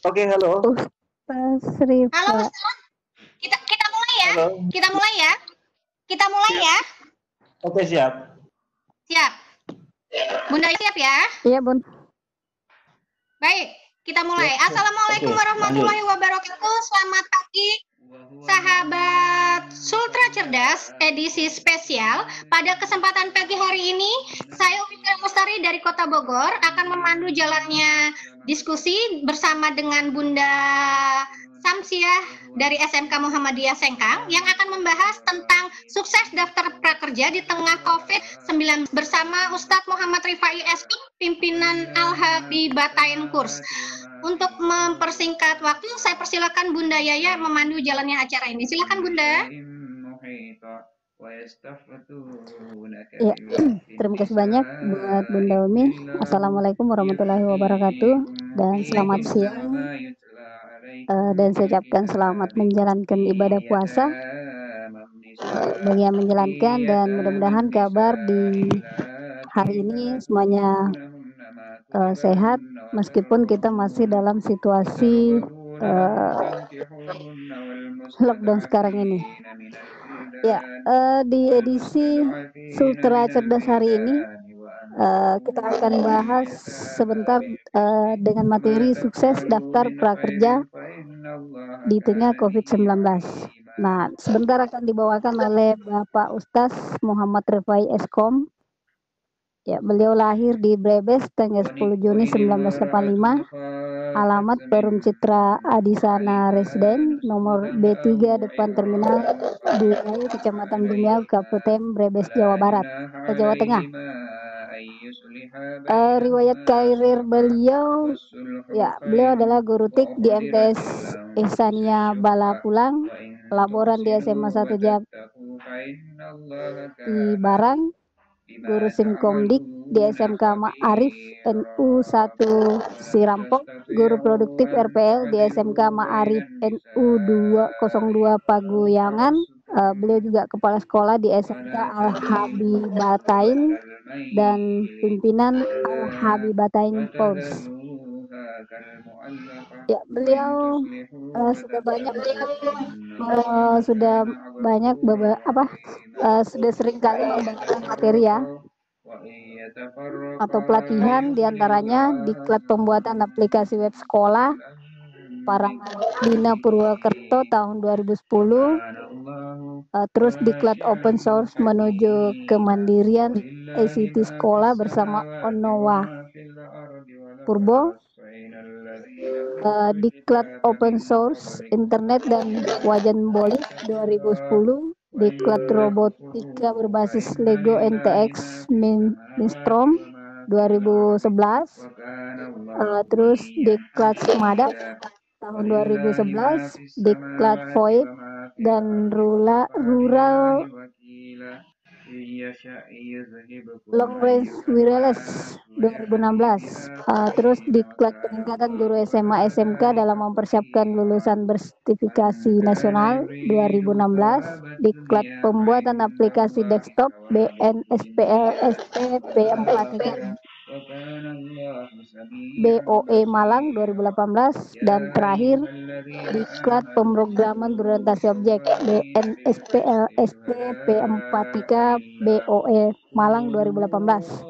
Oke, halo. Ustaz Halo Rifa. Ustaz, kita mulai ya. Halo. Kita mulai ya. Oke, siap. Siap. Bunda siap ya? Iya, Bun. Baik, kita mulai. Siap. Assalamualaikum Oke, warahmatullahi wabarakatuh. Selamat pagi, sahabat Sultra Cerdas edisi spesial. Pada kesempatan pagi hari ini, saya Umi Mustari dari Kota Bogor akan memandu jalannya diskusi bersama dengan Bunda Samsiah dari SMK Muhammadiyah Sengkang yang akan membahas tentang sukses daftar prakerja di tengah COVID-19 bersama Ustadz Muhammad Rifai SK, pimpinan Al-Habibatain Kurs. Untuk mempersingkat waktu, saya persilakan Bunda Yaya memandu jalannya acara ini. Silakan Bunda. Ya, terima kasih banyak buat Bunda Umi. Assalamualaikum warahmatullahi wabarakatuh dan selamat siang. Dan saya ucapkan selamat menjalankan ibadah puasa bagi yang menjalankan, dan mudah-mudahan kabar di hari ini semuanya sehat meskipun kita masih dalam situasi lockdown sekarang ini. Ya, di edisi Sultra Cerdas hari ini kita akan bahas sebentar dengan materi sukses daftar prakerja di tengah COVID-19. Nah, sebentar akan dibawakan oleh Bapak Ustadz Muhammad Rifai Eskom. Ya, beliau lahir di Brebes tanggal 10 Juni 1985. Alamat Perum Citra Adisana Residen, nomor B3 depan terminal Dumiau, Kecamatan Dumiau, Kabupaten Brebes, Jawa Barat, Jawa Tengah. Riwayat karir beliau, ya, beliau adalah guru TIK di MTS Ihsania Balapulang, laboran di SMA 1 Jati Barang, guru Simkomdik di SMK Ma'arif NU 1 Sirampok, guru produktif RPL di SMK Ma'arif NU 202 Paguyangan. Beliau juga kepala sekolah di SMK Al-Habibatain dan pimpinan Al-Habibatain Kurs. Ya, beliau sudah sering kali memberikan materi ya atau pelatihan, diantaranya diklat pembuatan aplikasi web sekolah Parangdina Purwokerto tahun 2010, terus diklat open source menuju kemandirian ICT sekolah bersama Onowa Purbo, diklat open source internet dan wajan bolis 2010, diklat robotika berbasis Lego NTX Minstrom 2011, terus diklat Semadas tahun 2011, diklat VoIP dan rural long range wireless 2016, terus diklat peningkatan guru SMA SMK dalam mempersiapkan lulusan bersertifikasi nasional 2016, diklat pembuatan aplikasi desktop BNSPL SP-P43 BOE Malang 2018, dan terakhir diklat pemrograman berorientasi objek BNSPL SP-P43 BOE Malang 2018.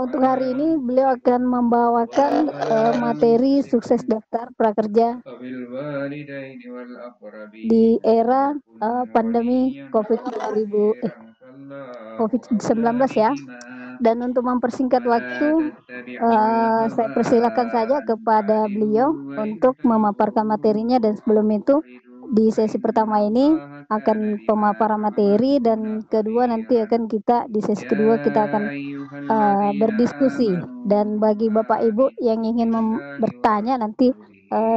Untuk hari ini beliau akan membawakan materi sukses daftar prakerja di era pandemi COVID-19 ya. Dan untuk mempersingkat waktu, saya persilakan saja kepada beliau untuk memaparkan materinya, dan sebelum itu di sesi pertama ini akan pemaparan materi, dan kedua nanti akan di sesi kedua kita akan berdiskusi. Dan bagi Bapak Ibu yang ingin bertanya nanti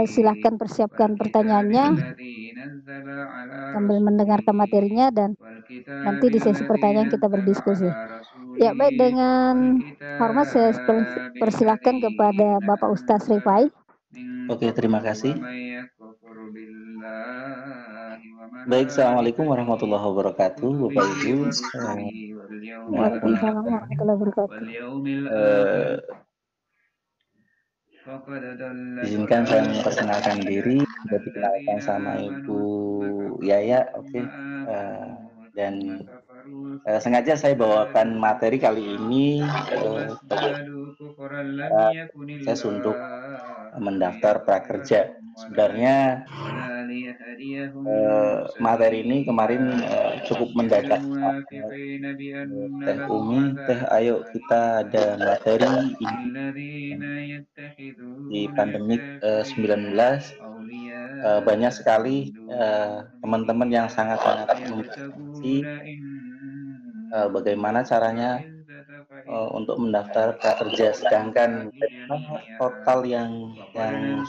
silahkan persiapkan pertanyaannya sambil mendengarkan materinya, dan nanti di sesi pertanyaan kita berdiskusi. Ya, baik, dengan hormat saya persilahkan kepada Bapak Ustadz Rifai. Oke, terima kasih. Baik, assalamualaikum warahmatullahi wabarakatuh, Bapak Ibu. Waalaikumsalam warahmatullahi wabarakatuh. Izinkan saya memperkenalkan diri, sudah dikenalkan sama Ibu Yaya, oke. Dan sengaja saya bawakan materi kali ini saya untuk mendaftar prakerja. Sebenarnya materi ini kemarin cukup mendadak. Teh Umi, Teh ayo kita ada materi di pandemik 19. Banyak sekali teman-teman yang sangat-sangat membatasi bagaimana caranya untuk mendaftar prakerja, sedangkan total yang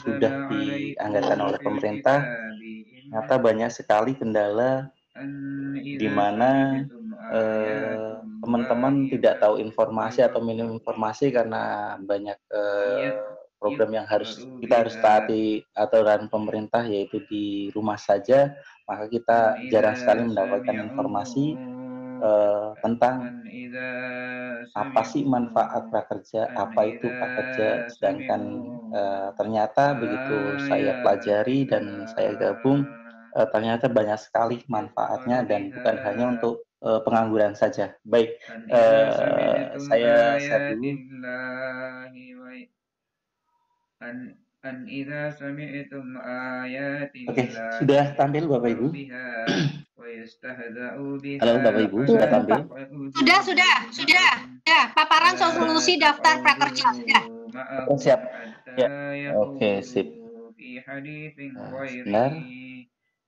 sudah dianggarkan oleh pemerintah ternyata banyak sekali kendala di mana teman-teman tidak tahu informasi atau minim informasi karena banyak program yang kita harus taati aturan pemerintah, yaitu di rumah saja, maka kita jarang sekali mendapatkan informasi tentang apa sih manfaat prakerja, apa itu prakerja, sedangkan ternyata begitu saya pelajari dan saya gabung, ternyata banyak sekali manfaatnya dan bukan hanya untuk pengangguran saja. Baik, saya share dulu. Oke, sudah tampil Bapak Ibu? Halo Bapak Ibu, sudah tampil? Sudah. Ya, paparan solusi daftar prakerja sudah. Siap. Ya. Oke, sip. Sebentar.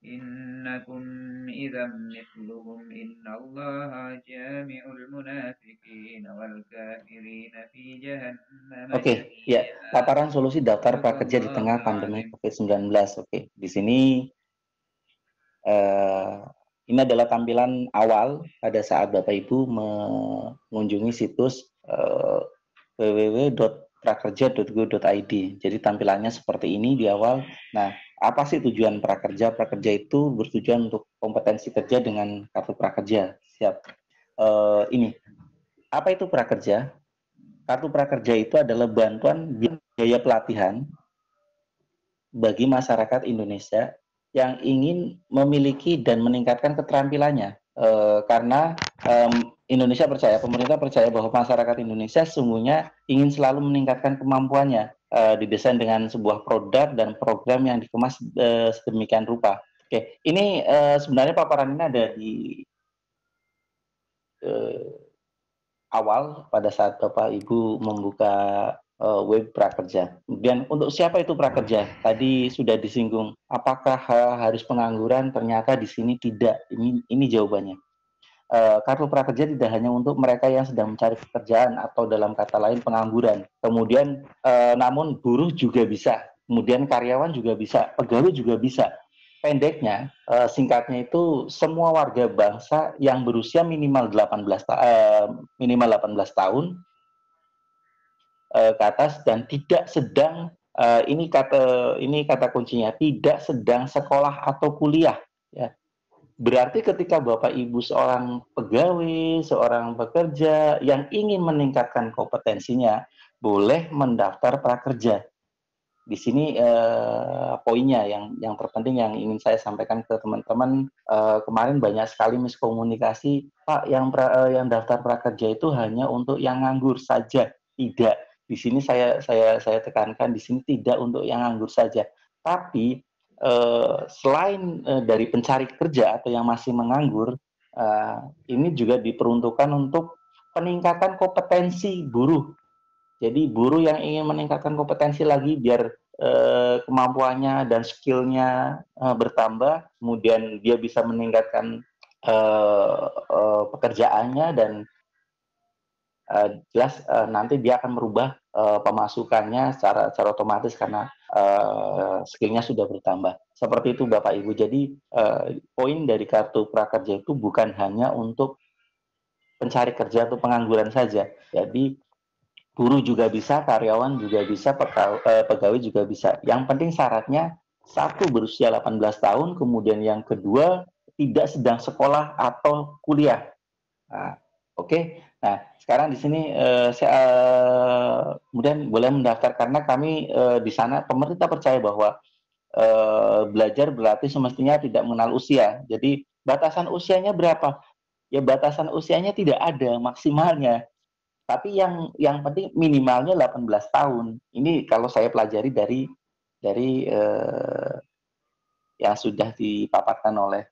Innakum idzam mithluhum innallaha jami'ul munafiqina wal kafirina fi jahannam. Oke, ya, paparan solusi daftar prakerja di tengah pandemi COVID-19. Oke, di sini ini adalah tampilan awal pada saat Bapak Ibu mengunjungi situs www.prakerja.go.id. Jadi tampilannya seperti ini di awal. Nah, apa sih tujuan prakerja? Prakerja itu bertujuan untuk kompetensi kerja dengan kartu prakerja. Siap. Ini, apa itu prakerja? Kartu prakerja itu adalah bantuan biaya pelatihan bagi masyarakat Indonesia yang ingin memiliki dan meningkatkan keterampilannya. Karena Indonesia percaya, pemerintah percaya bahwa masyarakat Indonesia sesungguhnya ingin selalu meningkatkan kemampuannya, didesain dengan sebuah produk dan program yang dikemas sedemikian rupa. Oke, ini sebenarnya paparan ini ada di awal pada saat Bapak Ibu membuka web prakerja. Kemudian untuk siapa itu prakerja? Tadi sudah disinggung. Apakah harus pengangguran? Ternyata di sini tidak. Ini jawabannya. Kartu prakerja tidak hanya untuk mereka yang sedang mencari pekerjaan atau dalam kata lain pengangguran. Kemudian namun buruh juga bisa. Kemudian karyawan juga bisa. Pegawai juga bisa. Pendeknya, singkatnya itu semua warga bangsa yang berusia minimal 18 tahun ke atas dan tidak sedang ini kata kuncinya, tidak sedang sekolah atau kuliah, ya. Berarti ketika Bapak Ibu seorang pegawai, seorang pekerja yang ingin meningkatkan kompetensinya, boleh mendaftar prakerja. Di sini poinnya yang terpenting yang ingin saya sampaikan ke teman-teman, kemarin banyak sekali miskomunikasi, Pak, yang daftar prakerja itu hanya untuk yang nganggur saja. Tidak. Di sini saya tekankan, di sini tidak untuk yang nganggur saja. Tapi selain dari pencari kerja atau yang masih menganggur, ini juga diperuntukkan untuk peningkatan kompetensi buruh. Jadi buruh yang ingin meningkatkan kompetensi lagi biar kemampuannya dan skillnya bertambah, kemudian dia bisa meningkatkan pekerjaannya dan jelas nanti dia akan merubah pemasukannya secara otomatis karena skillnya sudah bertambah. Seperti itu Bapak Ibu. Jadi poin dari kartu prakerja itu bukan hanya untuk pencari kerja atau pengangguran saja. Jadi buruh juga bisa, karyawan juga bisa, pegawai juga bisa. Yang penting syaratnya, satu, berusia 18 tahun, kemudian yang kedua, tidak sedang sekolah atau kuliah. Nah, Oke, nah sekarang di sini saya kemudian boleh mendaftar karena kami di sana pemerintah percaya bahwa belajar berarti semestinya tidak mengenal usia. Jadi batasan usianya berapa? Ya batasan usianya tidak ada maksimalnya. Tapi yang penting minimalnya 18 tahun. Ini kalau saya pelajari dari yang sudah dipaparkan oleh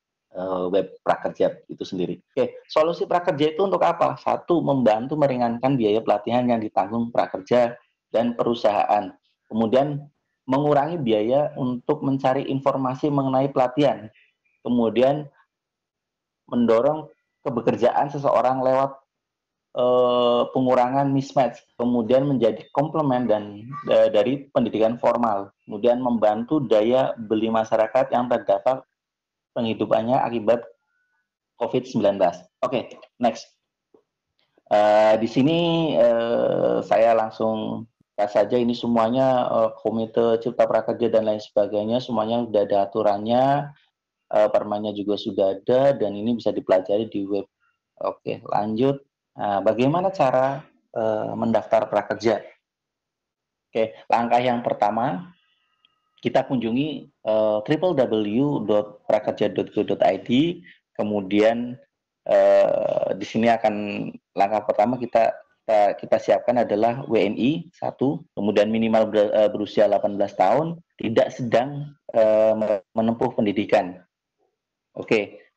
web prakerja itu sendiri. Oke, solusi prakerja itu untuk apa? Satu, membantu meringankan biaya pelatihan yang ditanggung prakerja dan perusahaan. Kemudian mengurangi biaya untuk mencari informasi mengenai pelatihan. Kemudian mendorong kebekerjaan seseorang lewat pengurangan mismatch, kemudian menjadi komplement dan dari pendidikan formal, kemudian membantu daya beli masyarakat yang terdampak penghidupannya akibat COVID-19. Oke, next. Di sini saya langsung saja ini semuanya Komite Cipta Prakerja dan lain sebagainya semuanya sudah ada aturannya, permannya juga sudah ada dan ini bisa dipelajari di web. Oke, lanjut. Nah, bagaimana cara mendaftar prakerja? Oke, langkah yang pertama kita kunjungi www.prakerja.go.id. Kemudian di sini akan langkah pertama kita siapkan adalah WNI 1, kemudian minimal berusia 18 tahun, tidak sedang menempuh pendidikan. Oke,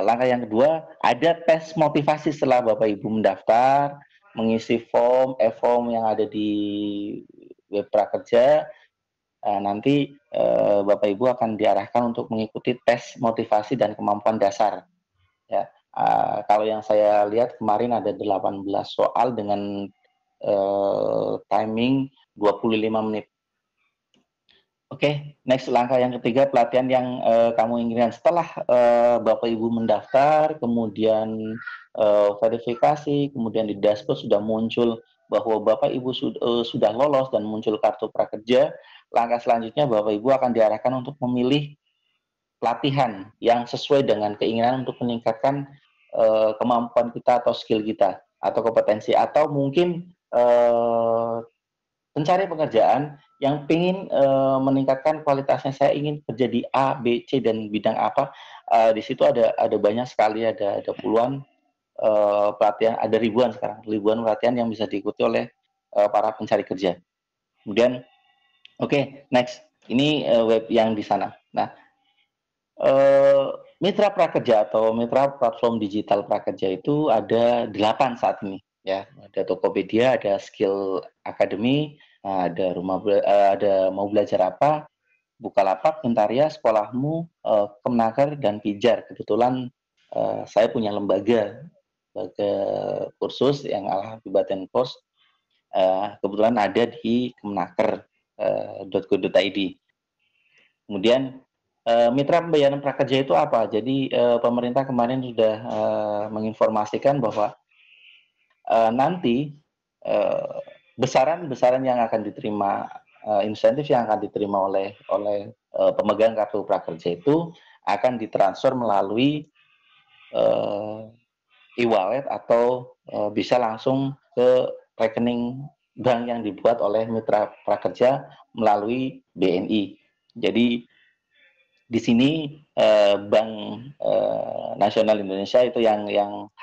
langkah yang kedua, ada tes motivasi setelah Bapak Ibu mendaftar, mengisi form yang ada di web prakerja. Nanti Bapak Ibu akan diarahkan untuk mengikuti tes motivasi dan kemampuan dasar. Ya, kalau yang saya lihat kemarin ada 18 soal dengan timing 25 menit. Oke, next langkah yang ketiga, pelatihan yang kamu inginkan. Setelah Bapak Ibu mendaftar, kemudian verifikasi, kemudian di dashboard sudah muncul bahwa Bapak Ibu sudah lolos dan muncul kartu prakerja, langkah selanjutnya Bapak Ibu akan diarahkan untuk memilih pelatihan yang sesuai dengan keinginan untuk meningkatkan kemampuan kita atau skill kita atau kompetensi, atau mungkin pencari pekerjaan yang ingin meningkatkan kualitasnya. Saya ingin kerja di A, B, C dan bidang apa. Di situ ada banyak sekali, ada puluhan pelatihan, ada ribuan pelatihan yang bisa diikuti oleh para pencari kerja. Kemudian, oke, next. Ini web yang di sana. Nah, mitra prakerja atau mitra platform digital prakerja itu ada 8 saat ini. Ya, ada Tokopedia, ada Skill Academy, ada ada mau belajar apa, Bukalapak, Pintaria, Sekolahmu, Kemnaker dan Pijar. Kebetulan saya punya lembaga kursus yang Alhamdulillah course, kebetulan ada di kemnaker.go.id. Kemudian mitra pembayaran prakerja itu apa? Jadi pemerintah kemarin sudah menginformasikan bahwa nanti besaran yang akan diterima, insentif yang akan diterima oleh pemegang kartu prakerja itu akan ditransfer melalui e-wallet atau bisa langsung ke rekening bank yang dibuat oleh mitra prakerja melalui BNI. Jadi di sini Bank Nasional Indonesia itu yang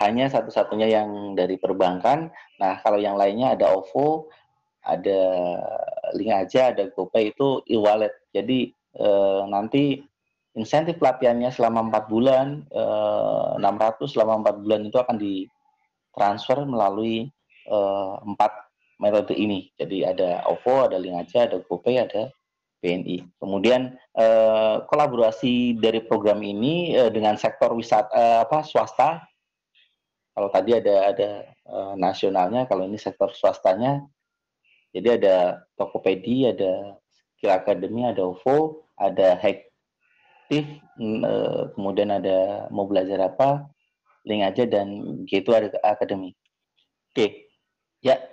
hanya satu-satunya yang dari perbankan. Nah, kalau yang lainnya ada OVO, ada Link Aja, ada GoPay, itu e-wallet. Jadi nanti insentif pelatihannya selama 4 bulan, 600 selama 4 bulan itu akan ditransfer melalui 4 metode ini. Jadi ada OVO, ada Link Aja, ada GoPay, ada BNI. Kemudian kolaborasi dari program ini dengan sektor wisata swasta. Kalau tadi ada nasionalnya, kalau ini sektor swastanya. Jadi ada Tokopedia, ada Skill Academy, ada OVO, ada Hektif, kemudian ada mau belajar apa, Link Aja dan Gitu ada Academy. Oke, ya,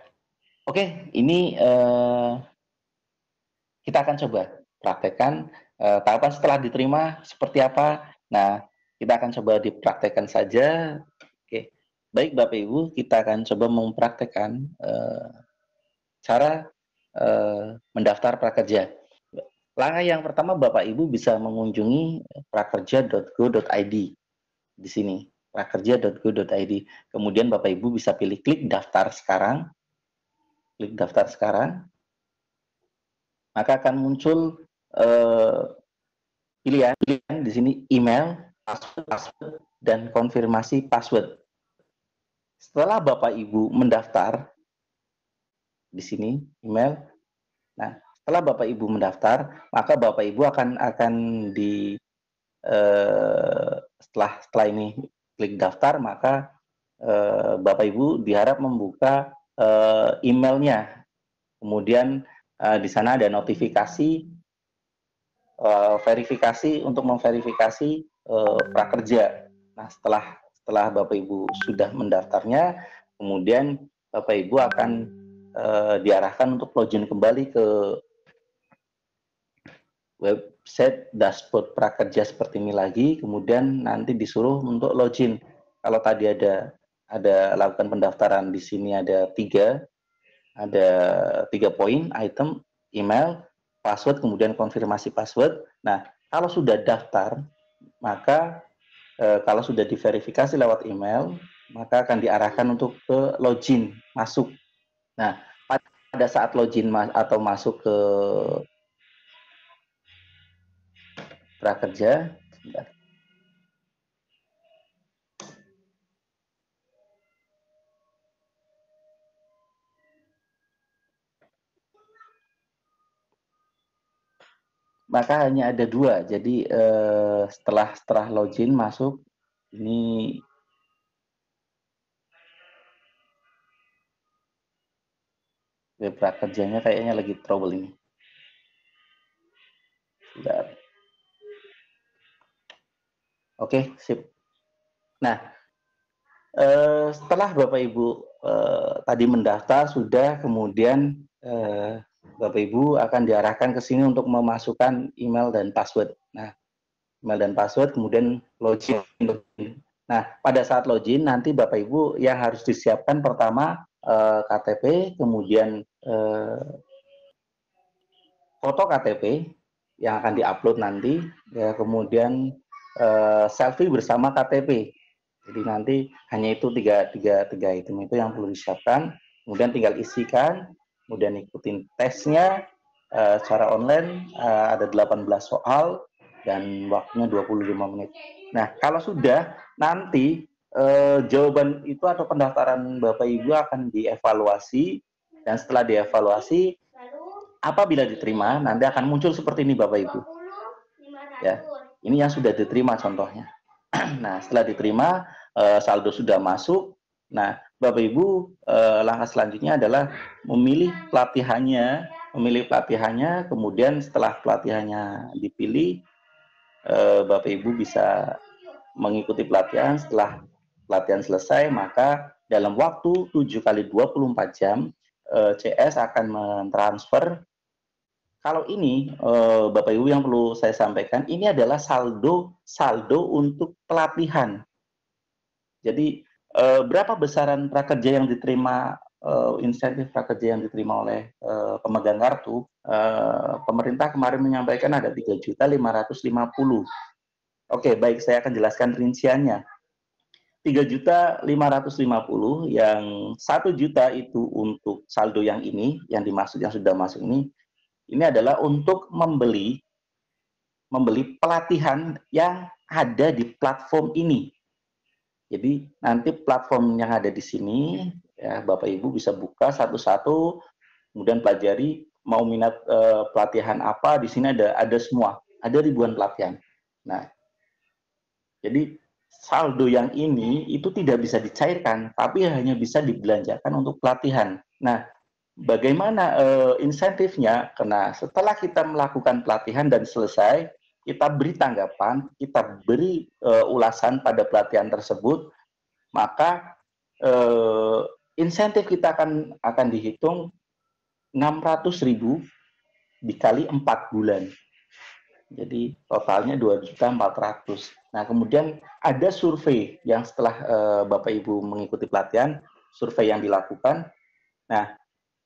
oke, ini kita akan coba praktekkan tahapan setelah diterima seperti apa. Nah, kita akan coba dipraktekkan saja. Oke. Baik Bapak Ibu, kita akan coba mempraktekkan cara mendaftar prakerja. Langkah yang pertama, Bapak Ibu bisa mengunjungi prakerja.go.id di sini, prakerja.go.id. Kemudian Bapak Ibu bisa pilih klik daftar sekarang. Klik daftar sekarang, maka akan muncul pilihan di sini email, password, dan konfirmasi password. Setelah Bapak Ibu mendaftar di sini email, nah setelah Bapak Ibu mendaftar, maka Bapak Ibu akan di setelah ini klik daftar, maka Bapak Ibu diharap membuka emailnya. Kemudian di sana ada notifikasi verifikasi untuk memverifikasi prakerja. Nah, setelah Bapak Ibu sudah mendaftarnya, kemudian Bapak Ibu akan diarahkan untuk login kembali ke website dashboard prakerja seperti ini lagi, kemudian nanti disuruh untuk login. Kalau tadi ada lakukan pendaftaran di sini ada tiga poin, item, email, password, kemudian konfirmasi password. Nah, kalau sudah daftar, maka kalau sudah diverifikasi lewat email, maka akan diarahkan untuk ke login, masuk. Nah, pada saat login atau masuk ke prakerja, maka hanya ada dua. Jadi setelah login masuk, ini web prakerjanya kayaknya lagi trouble ini. Bentar. Oke, sip. Nah, setelah Bapak Ibu tadi mendaftar sudah, kemudian Bapak Ibu akan diarahkan ke sini untuk memasukkan email dan password. Nah, email dan password, kemudian login. Nah, pada saat login nanti Bapak Ibu yang harus disiapkan pertama KTP, kemudian foto KTP yang akan diupload nanti, ya, kemudian selfie bersama KTP. Jadi nanti hanya itu tiga item itu yang perlu disiapkan. Kemudian tinggal isikan, kemudian ikutin tesnya secara online, ada 18 soal dan waktunya 25 menit. Nah, kalau sudah, nanti jawaban itu atau pendaftaran Bapak Ibu akan dievaluasi, dan setelah dievaluasi, apabila diterima, nanti akan muncul seperti ini Bapak Ibu. Ya, ini yang sudah diterima contohnya. Nah, setelah diterima, saldo sudah masuk. Nah, Bapak Ibu, langkah selanjutnya adalah memilih pelatihannya, kemudian setelah pelatihannya dipilih, Bapak Ibu bisa mengikuti pelatihan. Setelah pelatihan selesai, maka dalam waktu 7 kali 24 jam, CS akan mentransfer. Kalau ini, Bapak Ibu, yang perlu saya sampaikan, ini adalah saldo untuk pelatihan. Jadi berapa besaran prakerja yang diterima, insentif prakerja yang diterima oleh pemegang kartu, pemerintah kemarin menyampaikan ada 3.550.000. Oke, baik, saya akan jelaskan rinciannya. 3.550.000, yang 1 juta itu untuk saldo yang ini, yang dimaksud yang sudah masuk ini adalah untuk membeli pelatihan yang ada di platform ini. Jadi nanti platform yang ada di sini, ya, Bapak Ibu bisa buka satu-satu, kemudian pelajari mau minat pelatihan apa. Di sini ada semua, ada ribuan pelatihan. Nah, jadi saldo yang ini itu tidak bisa dicairkan, tapi hanya bisa dibelanjakan untuk pelatihan. Nah, bagaimana insentifnya? Karena setelah kita melakukan pelatihan dan selesai, kita beri tanggapan, kita beri ulasan pada pelatihan tersebut, maka insentif kita akan dihitung 600.000 dikali 4 bulan. Jadi totalnya 2.400.000. Nah, kemudian ada survei yang setelah Bapak Ibu mengikuti pelatihan, survei yang dilakukan. Nah,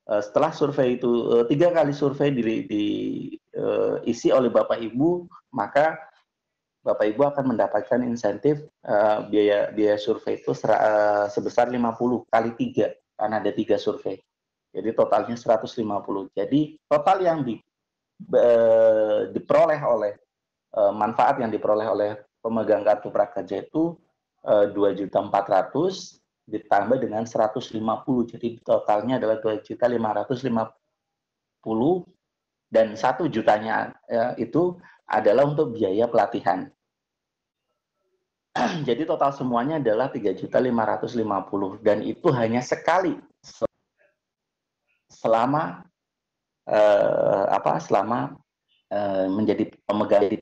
setelah survei itu 3 kali survei diisi oleh Bapak Ibu, maka Bapak Ibu akan mendapatkan insentif biaya survei itu sebesar 50 kali 3, karena ada 3 survei. Jadi totalnya 150. Jadi total yang diperoleh oleh manfaat yang diperoleh oleh pemegang kartu prakerja itu 2.400.000 ditambah dengan 150. Jadi totalnya adalah 2.550 dan 1 jutanya itu adalah untuk biaya pelatihan. Jadi total semuanya adalah 3.550 dan itu hanya sekali selama menjadi pemegang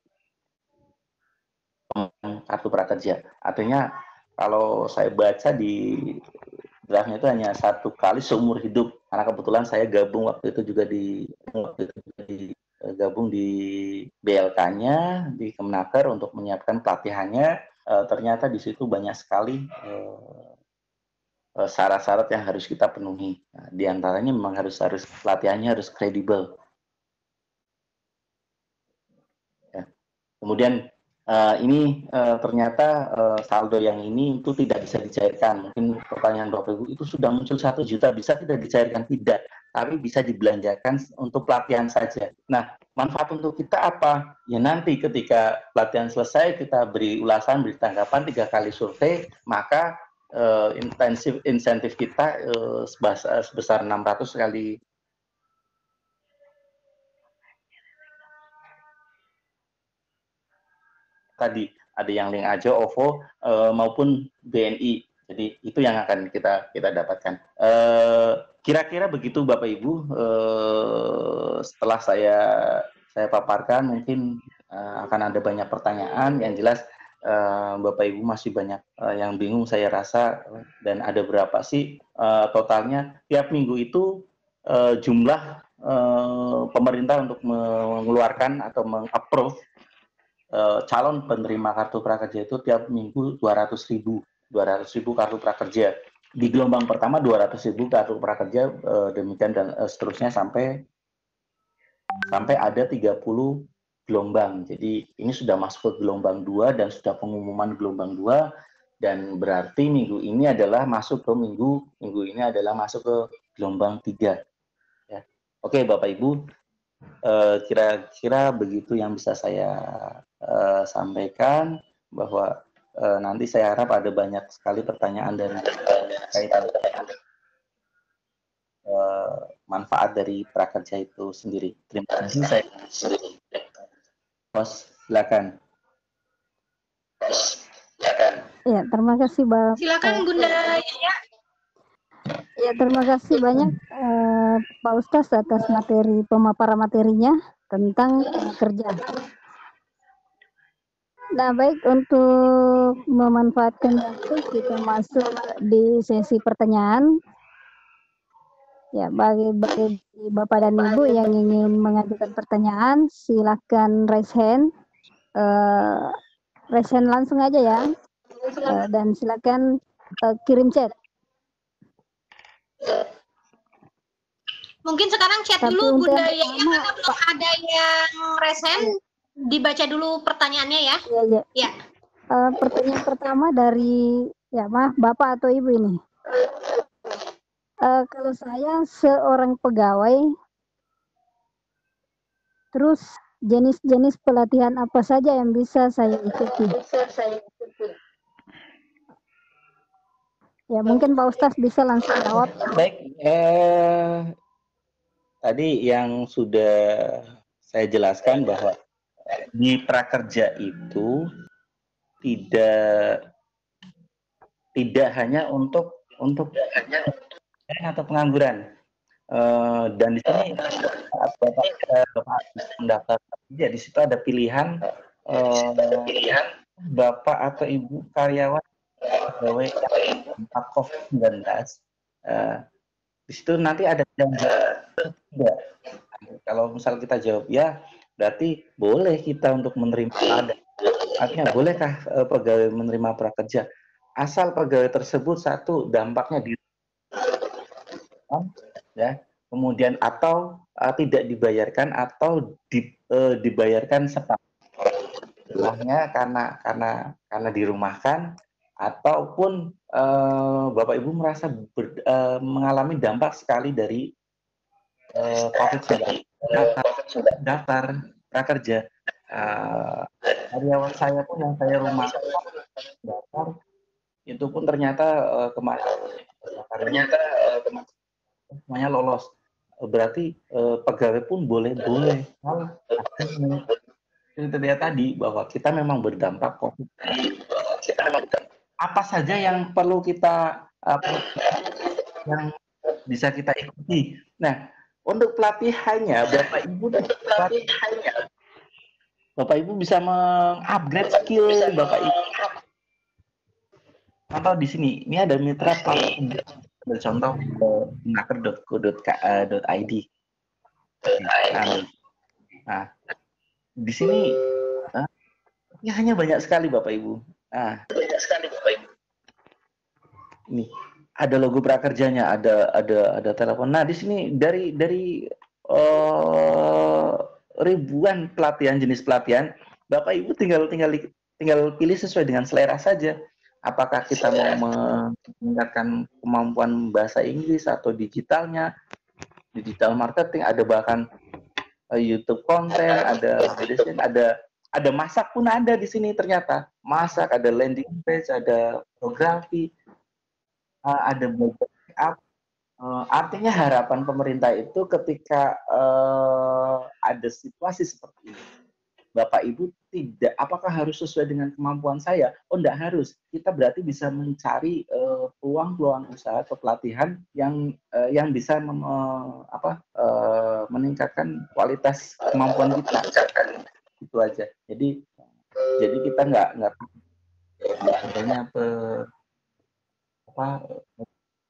kartu prakerja. Artinya kalau saya baca di draftnya itu hanya 1 kali seumur hidup. Karena kebetulan saya gabung waktu itu juga gabung di BLK-nya di Kemenaker untuk menyiapkan pelatihannya. Ternyata di situ banyak sekali syarat-syarat yang harus kita penuhi. Nah, di antaranya memang harus pelatihannya harus kredibel. Ya. Kemudian ini ternyata saldo yang ini itu tidak bisa dicairkan. Mungkin pertanyaan Bapak Ibu, itu sudah muncul 1 juta, bisa tidak dicairkan? Tidak, tapi bisa dibelanjakan untuk pelatihan saja. Nah, manfaat untuk kita apa? Ya nanti ketika pelatihan selesai, kita beri ulasan, beri tanggapan 3 kali survei, maka insentif kita sebesar 600 kali tadi, ada yang link aja, OVO maupun BNI. Jadi itu yang akan kita dapatkan. Kira-kira begitu Bapak Ibu. Setelah saya paparkan, mungkin akan ada banyak pertanyaan. Yang jelas Bapak Ibu masih banyak yang bingung saya rasa, dan ada berapa sih totalnya tiap minggu itu jumlah pemerintah untuk mengeluarkan atau meng-approve calon penerima kartu prakerja itu tiap minggu 200.000 kartu prakerja. Di gelombang pertama 200.000 kartu prakerja, demikian dan seterusnya sampai ada 30 gelombang. Jadi ini sudah masuk ke gelombang 2 dan sudah pengumuman gelombang 2, dan berarti minggu ini adalah masuk ke minggu ini adalah masuk ke gelombang 3. Ya. Oke Bapak Ibu, kira-kira begitu yang bisa saya sampaikan, bahwa nanti saya harap ada banyak sekali pertanyaan dan kaitan manfaat dari prakerja itu sendiri. Terima kasih. Saya Bos, silakan. Ya, terima kasih Bang. Silakan Bunda Yaya. Ya, terima kasih banyak Pak Ustaz atas pemaparan materinya tentang kerja. Nah, baik, untuk memanfaatkan waktu, kita masuk di sesi pertanyaan. Ya, bagi Bapak dan Ibu yang ingin mengajukan pertanyaan, silakan raise hand. Raise hand langsung aja ya. Dan silakan kirim chat. Mungkin sekarang chat dulu Bunda Yaya, karena belum ada yang raise hand. Dibaca dulu pertanyaannya ya. Iya. Ya. Pertanyaan pertama dari Bapak atau Ibu ini. Kalau saya seorang pegawai, terus jenis-jenis pelatihan apa saja yang bisa saya ikuti? Ya, mungkin Pak Ustaz bisa langsung jawab. Baik, tadi yang sudah saya jelaskan bahwa di prakerja itu tidak hanya untuk atau pengangguran, dan di sini Bapak mendaftar kerja, di situ ada pilihan Bapak atau Ibu karyawan pegawai dampak COVID-19. Di situ nanti ada tidak. Kalau misal kita jawab ya, berarti boleh kita untuk menerima ada. Artinya bolehkah pegawai menerima prakerja? Asal pegawai tersebut satu dampaknya di ya, kemudian atau tidak dibayarkan atau dibayarkan setengahnya karena dirumahkan ataupun Bapak Ibu merasa mengalami dampak sekali dari COVID-19 daftar prakerja. Karyawan saya pun yang saya rumah daftar itu pun ternyata kemarin semuanya lolos. Berarti pegawai pun boleh itu tadi bahwa kita memang berdampak COVID. Apa saja yang perlu kita yang bisa kita ikuti. Nah, untuk pelatihannya Bapak Ibu bisa mengupgrade skill Bapak Ibu. Contoh di sini, ini ada mitra platform. Ada contoh naker.co.id. Nah, di sini ya hanya banyak sekali Bapak Ibu. Nah, ini ada logo prakerjanya, ada telepon. Nah, di sini dari ribuan pelatihan, jenis pelatihan, Bapak Ibu tinggal pilih sesuai dengan selera saja. Apakah kita mau meningkatkan kemampuan bahasa Inggris atau digitalnya, digital marketing, ada bahkan YouTube konten, ada medicine, ada masak pun ada di sini ternyata. Masak, ada landing page, ada fotografi, ada belajar up. Artinya harapan pemerintah itu ketika ada situasi seperti ini, Bapak Ibu tidak, apakah harus sesuai dengan kemampuan saya? Oh, enggak harus. Kita berarti bisa mencari peluang-peluang usaha atau pelatihan yang bisa meningkatkan kualitas kemampuan kita. Itu aja. Jadi kita nggak adanya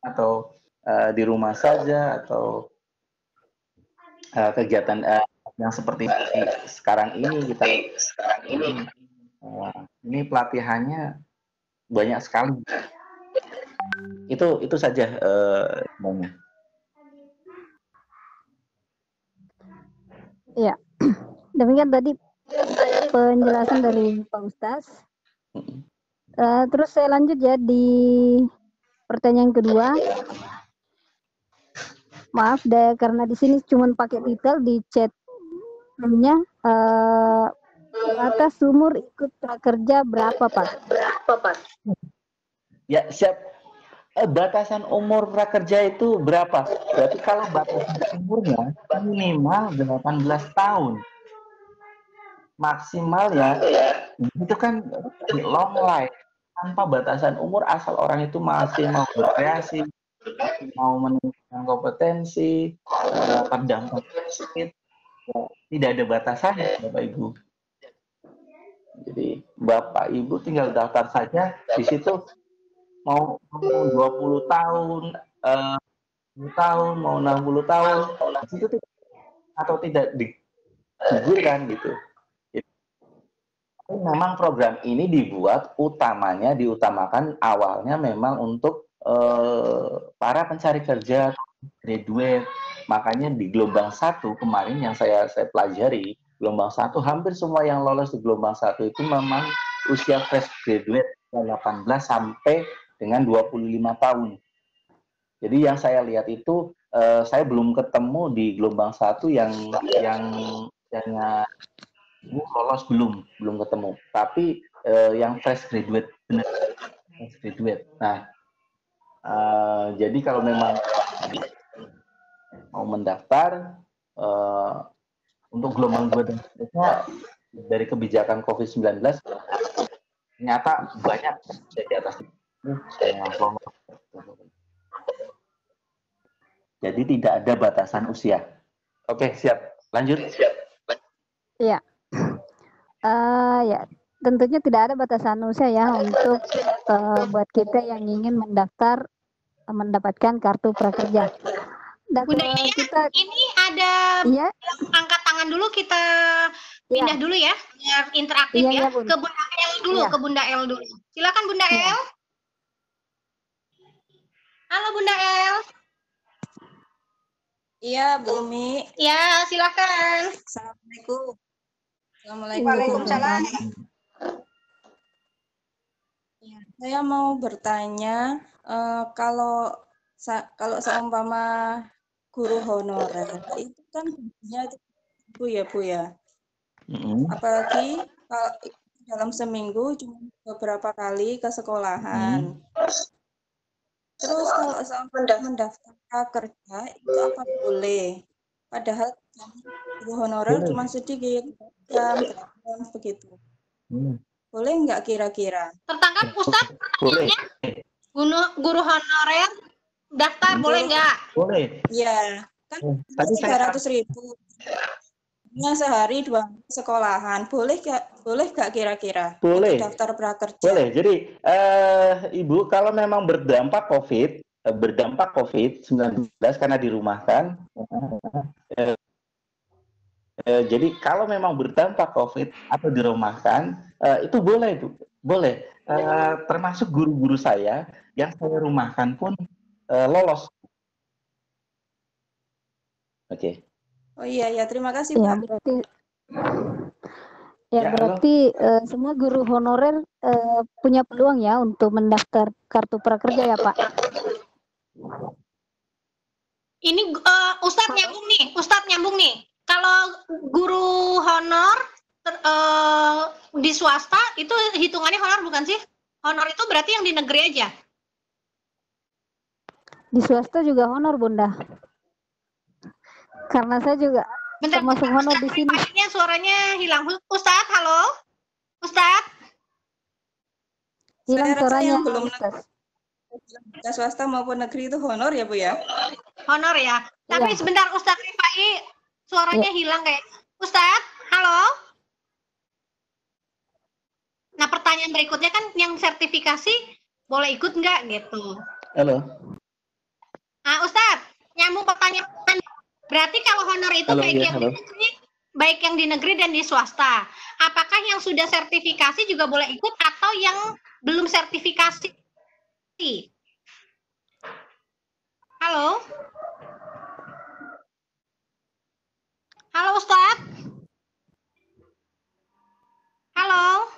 atau di rumah saja atau kegiatan yang seperti sekarang ini ini pelatihannya banyak sekali. Itu saja semuanya. Ya, demikian tadi penjelasan dari Pak Ustaz. Terus saya lanjut ya di pertanyaan kedua. Maaf deh, karena di sini cuma pakai titel di chat-nya. Batas umur ikut prakerja berapa, Pak? Ya, siap. Batasan umur prakerja itu berapa? Berarti kalau batasan umurnya minimal 18 tahun. Maksimal ya, itu kan long life. Tanpa batasan umur, asal orang itu masih mau berkreasi, mau meningkatkan kompetensi, terdampak sedikit, tidak ada batasannya, Bapak Ibu. Jadi Bapak Ibu tinggal daftar saja di situ, mau 20 tahun, 10 tahun, mau 60 tahun, di situ atau tidak digugurkan gitu. Memang program ini diutamakan awalnya memang untuk para pencari kerja, graduate. Makanya di gelombang 1 kemarin yang saya pelajari, gelombang 1 hampir semua yang lolos di gelombang 1 itu memang usia fresh graduate 18 sampai dengan 25 tahun. Jadi yang saya lihat itu saya belum ketemu di gelombang 1 yang lolos, belum ketemu. Tapi yang fresh graduate, benar fresh graduate. Nah, jadi kalau memang mau mendaftar untuk gelombang 2 dan seterusnya dari kebijakan COVID-19 ternyata banyak di atas itu. Jadi tidak ada batasan usia. Oke, siap. Lanjut. Iya. Ya, tentunya tidak ada batasan usia ya untuk buat kita yang ingin mendapatkan kartu prakerja. Dan Bunda kita ini ada angkat tangan dulu, kita Pindah dulu ya, biar interaktif Iya, ya. iya, Bun. Ke Bunda El dulu, Iya. ke Bunda El dulu. Silakan Bunda Iya. El. Halo Bunda El. Iya, Bu Umi. Ya, silakan. Assalamualaikum. Waalaikumsalam. Ya, saya mau bertanya, kalau seumpama guru honorer itu kan gajinya itu Bu ya. Apalagi kalau dalam seminggu cuma beberapa kali ke sekolahan. Terus kalau seumpama mendaftar kerja itu apa boleh? Padahal guru honorer cuma sedikit, jam begitu. Boleh nggak kira-kira? Tertangkap Ustadz pertanyaannya? Guru honorer daftar boleh nggak? Boleh. Iya, kan 300.000. Sehari 2 sekolahan. Boleh nggak kira-kira? Boleh. Untuk daftar prakerja. Boleh. Jadi Ibu kalau memang berdampak COVID-19 karena dirumahkan. Jadi kalau memang berdampak COVID atau dirumahkan, itu boleh, Bu. Boleh. Termasuk guru-guru saya yang saya rumahkan pun lolos. Oke. Oh iya, terima kasih, Ya, Pak. berarti semua guru honorer punya peluang ya untuk mendaftar kartu prakerja ya, Pak. Ini Ustadz nyambung nih. Kalau guru honor di swasta itu hitungannya honor bukan sih? Honor itu berarti yang di negeri aja. Di swasta juga honor, Bunda. Karena saya juga termasuk honor di sini. Suaranya hilang. Ustadz, halo? Ustadz? Hilang suaranya. Belum swasta maupun negeri itu honor ya, Bu ya? Honor ya. Tapi sebentar Ustadz Rifai, suaranya hilang kayak. Ustadz, halo? Nah, pertanyaan berikutnya kan yang sertifikasi boleh ikut nggak gitu. Halo. Nah, Ustadz, nyambung pertanyaan. Berarti kalau honor itu baik yang di negeri dan di swasta. Apakah yang sudah sertifikasi juga boleh ikut atau yang belum sertifikasi? Halo? Halo Ustadz? Halo?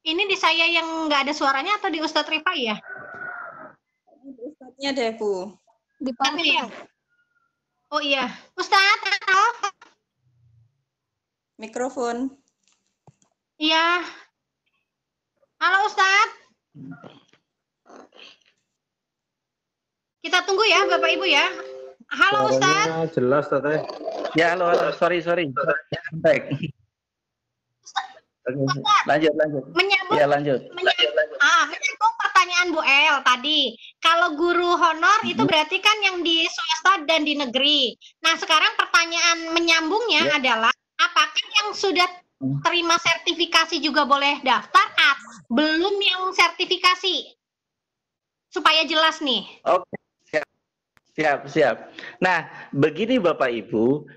Ini di saya yang nggak ada suaranya atau di Ustadz Rifai ya? Ustadznya deh, Bu. Di ya? Oh iya. Ustadz, halo? Mikrofon. Iya. Halo Ustadz? Kita tunggu ya Bapak Ibu ya. Halo Ustadz? Jelas Tete. Ya, halo. Sorry. Baik. Lanjut. Menyambung pertanyaan Bu El tadi. Kalau guru honor itu berarti kan yang di swasta dan di negeri. Nah, sekarang pertanyaan menyambungnya adalah apakah yang sudah terima sertifikasi juga boleh daftar atau belum yang sertifikasi? Supaya jelas nih. Oke. Siap. Nah, begini Bapak Ibu,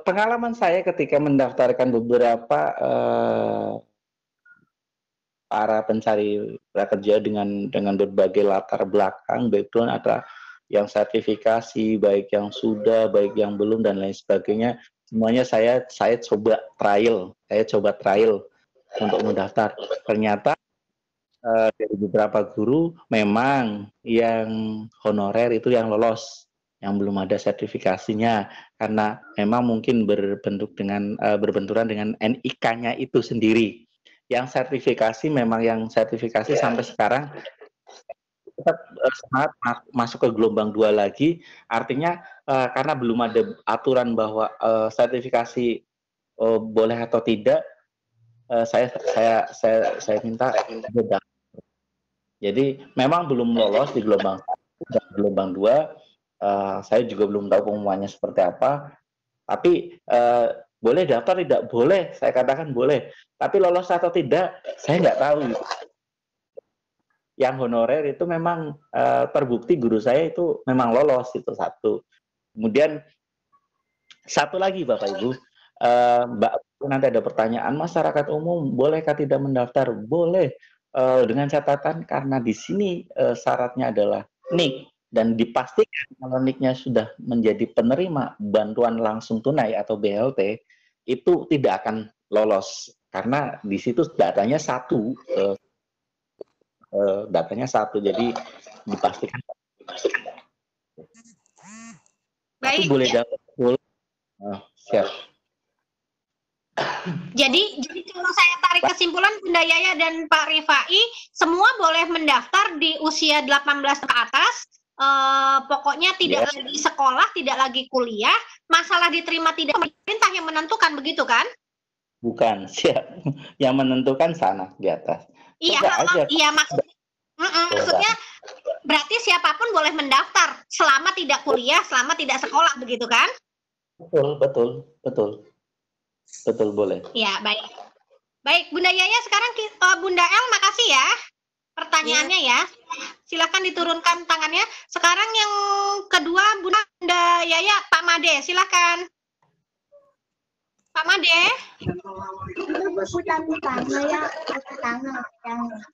pengalaman saya ketika mendaftarkan beberapa para pencari prakerja dengan berbagai latar belakang, background, ada yang sertifikasi, baik yang sudah, baik yang belum dan lain sebagainya. Semuanya saya coba trial untuk mendaftar. Ternyata dari beberapa guru memang yang honorer itu yang lolos, yang belum ada sertifikasinya karena memang mungkin berbenturan dengan NIK-nya itu sendiri. Yang sertifikasi memang yang sertifikasi sampai sekarang tetap semangat masuk ke gelombang 2 lagi. Artinya karena belum ada aturan bahwa sertifikasi boleh atau tidak, saya minta beda. Jadi memang belum lolos di gelombang 1 dan gelombang 2. Saya juga belum tahu pengumumannya seperti apa. Tapi boleh daftar tidak? Boleh, saya katakan boleh. Tapi lolos atau tidak, saya nggak tahu. Yang honorer itu memang terbukti guru saya itu memang lolos, itu satu. Kemudian Satu lagi Bapak Ibu, Mbak, nanti ada pertanyaan masyarakat umum bolehkah tidak mendaftar? Boleh, dengan catatan karena di sini syaratnya adalah NIK dan dipastikan kalau NIK-nya sudah menjadi penerima bantuan langsung tunai atau BLT itu tidak akan lolos karena di situ datanya satu, jadi dipastikan. Tapi Baik. boleh dapat, boleh. Siap. Jadi kalau saya tarik kesimpulan Bunda Yaya dan Pak Rifai, semua boleh mendaftar di usia 18 ke atas. Pokoknya tidak lagi sekolah, tidak lagi kuliah. Masalah diterima tidak, pemerintah yang menentukan, begitu kan? Bukan, siap. Yang menentukan sana di atas. Iya, iya maksudnya berarti siapapun boleh mendaftar selama tidak kuliah, selama tidak sekolah, begitu kan? Betul boleh. Ya, baik. Baik, Bunda Yaya, sekarang Bunda El, makasih ya pertanyaannya ya. Silakan diturunkan tangannya. Sekarang yang kedua Bunda Yaya, Pak Made, silakan. Pak Made.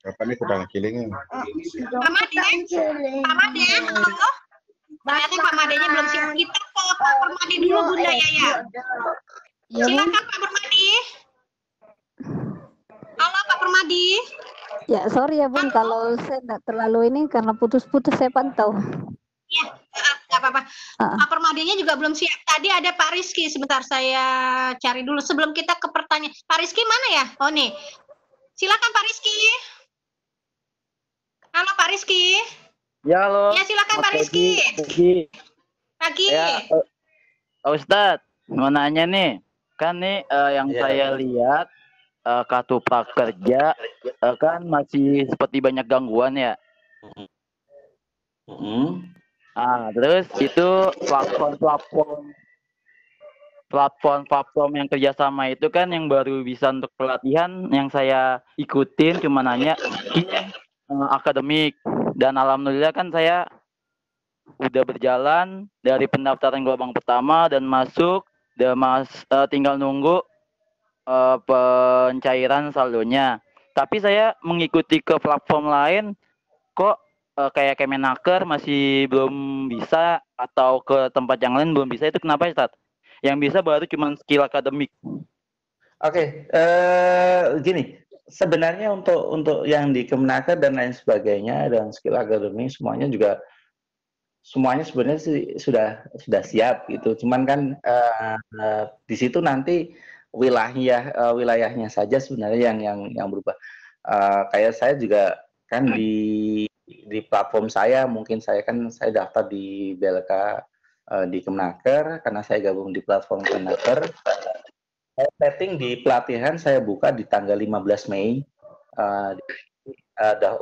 Apa nih sedang kilingnya? Pak Made, halo. Ternyata Pak Madenya belum siap. Kita ke Pak Permadi dulu, Bunda Yaya. Silakan Pak Permadi. Halo Pak Permadi. Ya, sorry ya Bun, kalau saya tidak terlalu ini karena putus-putus saya pantau. Ya, nggak apa-apa. Pak Permadinya juga belum siap. Tadi ada Pak Rizky, sebentar saya cari dulu sebelum kita ke pertanyaan. Pak Rizky mana ya? Oh nih. Silakan Pak Rizky. Halo Pak Rizky. Ya, halo. Ya, silakan Pak Rizky. Pagi. Ya, Ustadz, mau nanya nih. Kan nih yang saya lihat kartu prakerja kan masih seperti banyak gangguan ya. Terus itu platform yang kerjasama itu kan yang baru bisa untuk pelatihan yang saya ikutin cuma nanya akademik, dan alhamdulillah kan saya udah berjalan dari pendaftaran gelombang pertama dan masuk, tinggal nunggu pencairan saldonya. Tapi saya mengikuti ke platform lain kok kayak Kemenaker masih belum bisa, atau ke tempat yang lain belum bisa. Itu kenapa Ustaz? Yang bisa baru cuma skill akademik. Oke, gini, sebenarnya untuk yang di Kemenaker dan lain sebagainya dan skill akademik semuanya sebenarnya sih sudah siap gitu. Cuman kan di situ nanti wilayahnya saja sebenarnya yang berubah. Kayak saya juga kan di platform saya, mungkin saya daftar di BLK di Kemenaker karena saya gabung di platform Kemenaker. Saya setting di pelatihan saya buka di tanggal 15 Mei.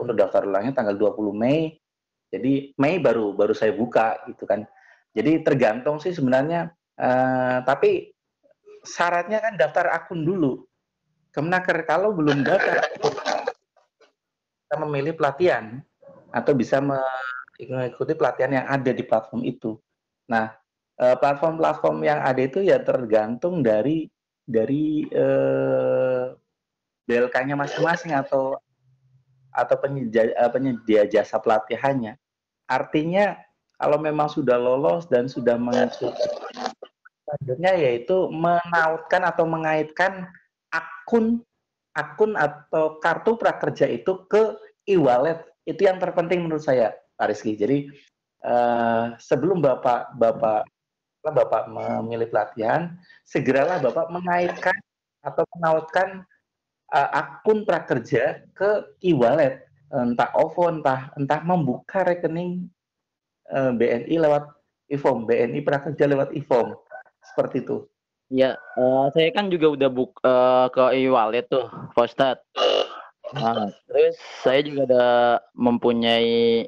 Untuk daftar ulangnya tanggal 20 Mei. Jadi Mei baru saya buka gitu kan. Jadi tergantung sih sebenarnya. Tapi syaratnya kan daftar akun dulu. Kemenaker kalau belum daftar kita memilih pelatihan atau bisa mengikuti pelatihan yang ada di platform itu. Nah, platform-platform yang ada itu ya tergantung dari BLK-nya masing-masing atau penyedia jasa pelatihannya. Artinya kalau memang sudah lolos dan sudah mengikuti, selanjutnya yaitu menautkan atau mengaitkan akun atau kartu prakerja itu ke e-wallet. Itu yang terpenting menurut saya, Pak Rizky. Jadi sebelum Bapak memilih pelatihan, segeralah Bapak mengaitkan atau menautkan akun prakerja ke e-wallet, entah OVO, entah membuka rekening BNI lewat e-form, BNI prakerja lewat e-form, seperti itu. Ya, saya kan juga udah ke e-wallet tuh, Pak Ustadz. Terus saya juga ada mempunyai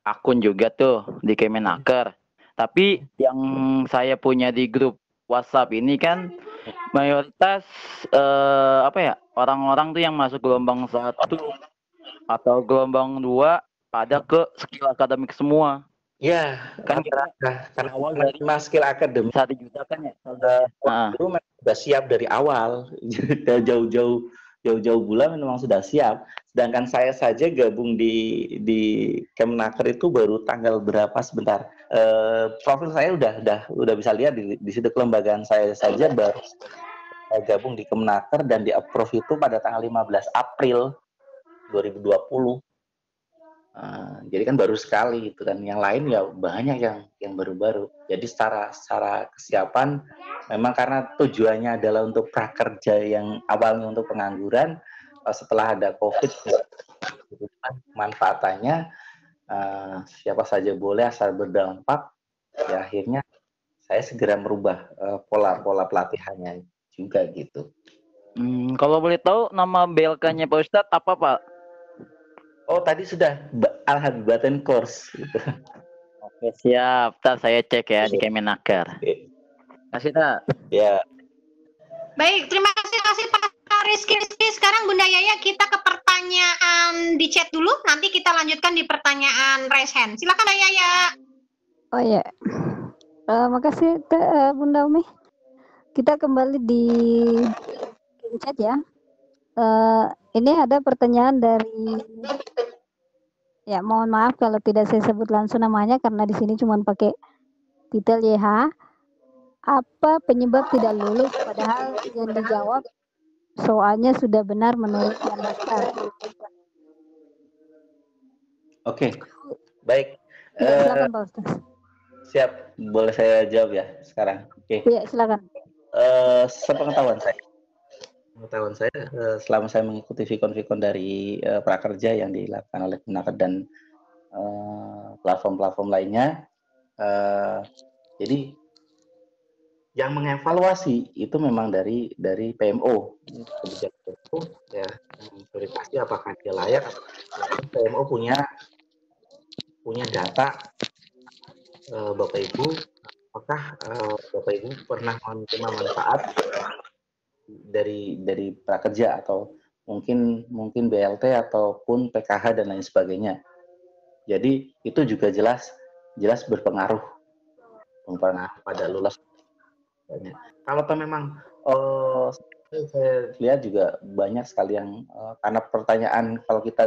akun juga tuh di Kemenaker. Tapi yang saya punya di grup WhatsApp ini kan mayoritas orang-orang tuh yang masuk gelombang 1 atau gelombang 2 pada ke skill akademik semua. Ya, Kan kira karena awal dari memang skill akademik 1 juta kan ya saldonya. Heeh. itu memang sudah siap dari awal. Jauh-jauh bulan memang sudah siap. Sedangkan saya saja gabung di Kemnaker itu baru tanggal berapa sebentar. Profil saya udah bisa lihat di situ kelembagaan saya saja baru gabung di Kemnaker dan di approve itu pada tanggal 15 April 2020. Jadi kan baru sekali itu kan, yang lain ya banyak yang baru-baru. Jadi secara kesiapan memang karena tujuannya adalah untuk prakerja yang awalnya untuk pengangguran, setelah ada COVID manfaatannya siapa saja boleh asal berdampak. Ya akhirnya saya segera merubah pola pelatihannya juga gitu. Kalau boleh tahu nama BLK-nya Pak Ustadz apa, Pak? Oh, tadi sudah Al-Habibatin Course gitu. Oke, siap. Ntar saya cek ya di Kemenaker. Kasih, Tak. Ya. Baik, terima kasih Pak Rizky. Sekarang Bunda Yaya kita ke pertanyaan di chat dulu. Nanti kita lanjutkan di pertanyaan raise hand. Silakan Yaya. Oh ya, makasih Bunda Umi. Kita kembali di chat ya. Ini ada pertanyaan dari, ya mohon maaf kalau tidak saya sebut langsung namanya karena di sini cuma pakai titel YH. Apa penyebab tidak lulus padahal yang dijawab soalnya sudah benar menurut yang daftar? Oke, baik. Silakan Pak Ustaz. Siap, boleh saya jawab ya sekarang? Oke. Iya, silakan. Sepengetahuan saya, selama saya mengikuti vikon dari prakerja yang dilakukan oleh Kemnaker dan platform-platform lainnya, jadi yang mengevaluasi itu memang dari PMO, kebijakan itu ya verifikasi apakah dia layak. PMO punya data, Bapak Ibu, apakah Bapak Ibu pernah menerima manfaat dari prakerja atau mungkin BLT ataupun PKH dan lain sebagainya. Jadi itu juga jelas berpengaruh pada lulus. Kalau memang saya lihat juga banyak sekali yang karena pertanyaan kalau kita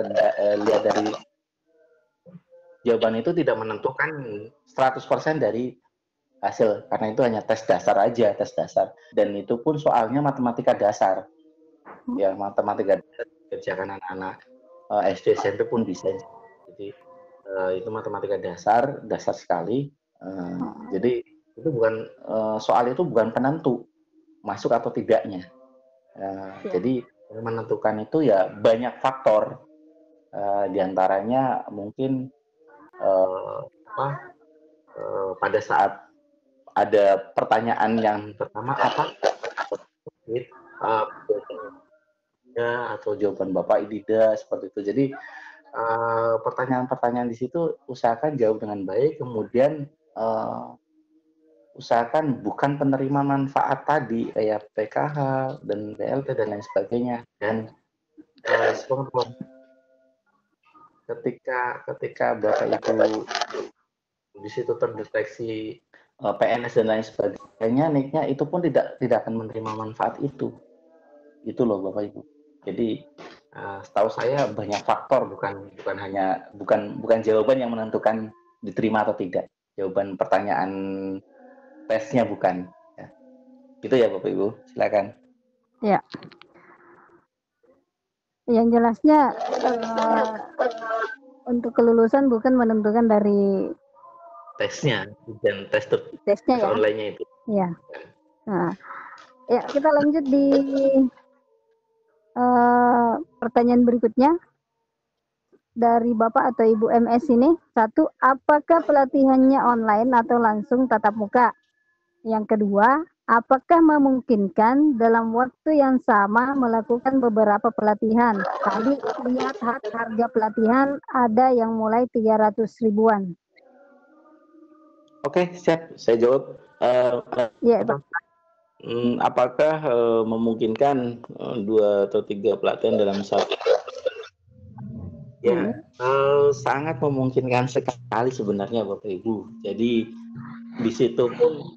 lihat dari jawaban itu tidak menentukan 100% dari hasil, karena itu hanya tes dasar dan itu pun soalnya matematika dasar ya, matematika dasar kerjakan anak-anak SD SMP pun bisa. Jadi itu matematika dasar sekali. Jadi itu bukan soal itu bukan penentu masuk atau tidaknya. Jadi menentukan itu ya banyak faktor, diantaranya mungkin pada saat ada pertanyaan yang pertama apa atau jawaban Bapak tidak seperti itu. Jadi pertanyaan-pertanyaan di situ usahakan jawab dengan baik, kemudian usahakan bukan penerima manfaat tadi kayak PKH dan BLT dan lain sebagainya. Dan ketika Bapak Ibu di situ terdeteksi PNS dan lain sebagainya, nicknya itu pun tidak akan menerima manfaat itu loh Bapak Ibu. Jadi setahu saya banyak faktor, bukan jawaban yang menentukan diterima atau tidak, jawaban pertanyaan tesnya bukan ya. Itu ya Bapak Ibu, silakan. Ya, yang jelasnya untuk kelulusan bukan menentukan dari tesnya dan tesnya ya, online-nya itu ya. Nah, ya kita lanjut di pertanyaan berikutnya dari Bapak atau Ibu MS ini. 1, apakah pelatihannya online atau langsung tatap muka? Yang kedua, apakah memungkinkan dalam waktu yang sama melakukan beberapa pelatihan? Tadi lihat harga pelatihan ada yang mulai 300 ribuan. Oke, siap. Saya jawab. Ya, Pak. Apakah memungkinkan 2 atau 3 pelatihan dalam satu? Ya, sangat memungkinkan sekali sebenarnya Bapak Ibu. Jadi di situ pun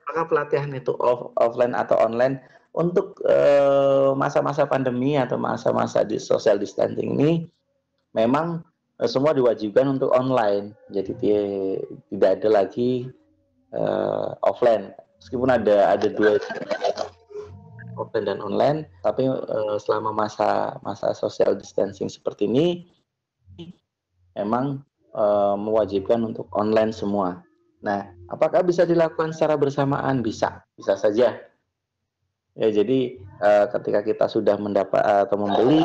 apakah pelatihan itu offline atau online untuk masa-masa pandemi atau masa-masa di social distancing ini memang semua diwajibkan untuk online. Jadi tidak ada lagi offline. Meskipun ada dua offline dan online, tapi selama masa social distancing seperti ini memang mewajibkan untuk online semua. Nah, apakah bisa dilakukan secara bersamaan? Bisa saja. Ya, jadi ketika kita sudah mendapat atau membeli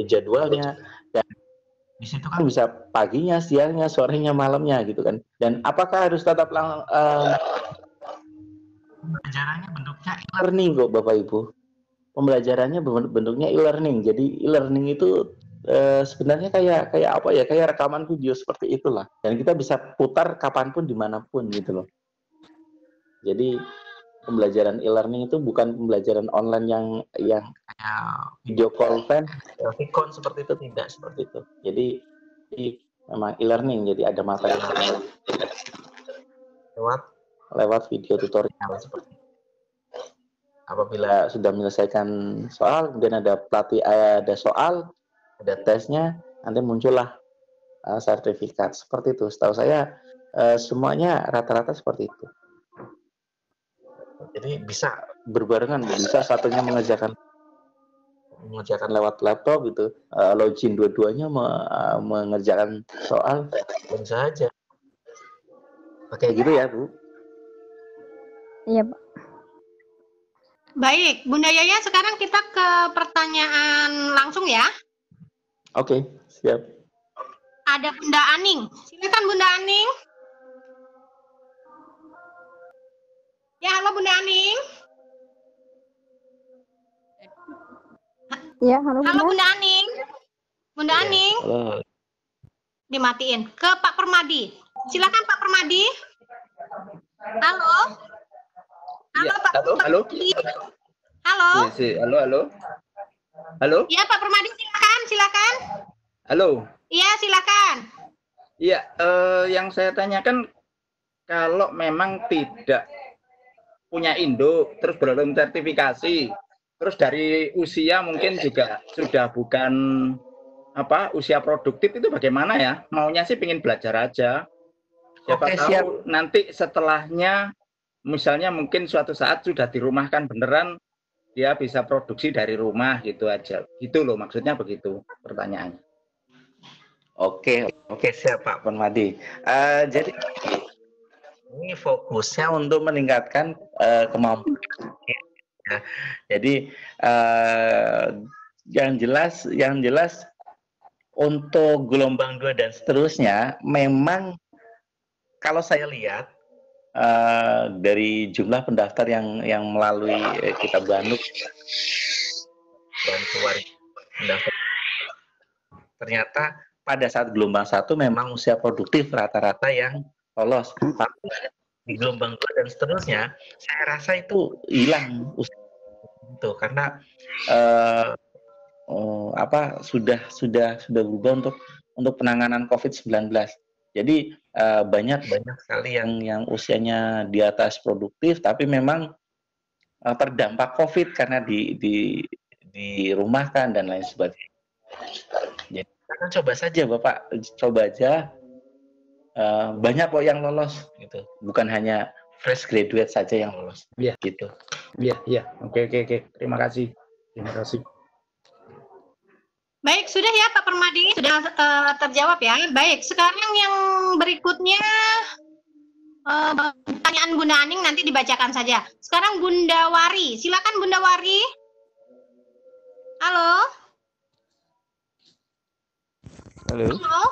jadwalnya, dan di situ kan bisa paginya, siangnya, sorenya, malamnya gitu kan. Dan apakah harus tetap pembelajarannya bentuknya e-learning kok Bapak Ibu. Pembelajarannya bentuknya e-learning. Jadi e-learning itu sebenarnya kayak apa ya? Kayak rekaman video seperti itulah. Dan kita bisa putar kapanpun dimanapun gitu loh. Jadi pembelajaran e-learning itu bukan pembelajaran online yang kayak video call kan, vicon seperti itu, tidak seperti itu. Jadi memang e-learning. Jadi ada materi lewat video tutorial seperti itu. Apabila sudah menyelesaikan soal, kemudian ada soal, ada tesnya, nanti muncullah sertifikat seperti itu. Setahu saya semuanya rata-rata seperti itu. Jadi bisa berbarengan, bisa satunya mengerjakan lewat laptop gitu, login dua-duanya mengerjakan soal, bisa saja. Oke gitu ya Bu. Iya Pak. Baik, Bunda Yaya, sekarang kita ke pertanyaan langsung ya. Oke, siap. Ada Bunda Aning. Silakan Bunda Aning. Ya, halo Bunda Aning. Ya, halo Bunda. Halo Bunda Aning. Bunda Aning. Halo. Dimatiin. Ke Pak Permadi. Silakan Pak Permadi. Halo. Halo Ya, Pak halo. Permadi. Halo. Halo. Ya Pak Permadi, silakan. Halo. Iya, silakan. Iya, yang saya tanyakan, kalau memang tidak punya induk, terus belum sertifikasi, terus dari usia mungkin juga sudah bukan usia produktif, itu bagaimana ya? Maunya sih pengen belajar aja. Siapa tahu siap. nanti setelahnya, misalnya mungkin suatu saat sudah dirumahkan beneran, dia bisa produksi dari rumah gitu aja. Gitu loh, maksudnya begitu pertanyaannya. Oke, siap Pak Permadi. Jadi ini fokusnya untuk meningkatkan kemampuan. Ya. Jadi yang jelas untuk gelombang 2 dan seterusnya, memang kalau saya lihat dari jumlah pendaftar yang melalui kita Banuk dan keluarga pendaftar, ternyata pada saat gelombang 1 memang usia produktif rata-rata yang lolos. Tapi di gelombang 2 dan seterusnya, saya rasa itu hilang usia itu karena sudah berubah untuk penanganan COVID-19. Jadi banyak sekali yang usianya di atas produktif, tapi memang terdampak COVID karena dirumahkan dan lain sebagainya. Jadi kita coba saja Bapak, coba aja, banyak kok yang lolos gitu, bukan hanya fresh graduate saja yang lolos. Iya. Gitu. Iya. Oke. Terima kasih. Baik, sudah ya Pak Permadi, sudah terjawab ya. Baik, sekarang yang berikutnya pertanyaan Bunda Aning nanti dibacakan saja. Sekarang Bunda Wari, silakan Bunda Wari. Halo. Halo.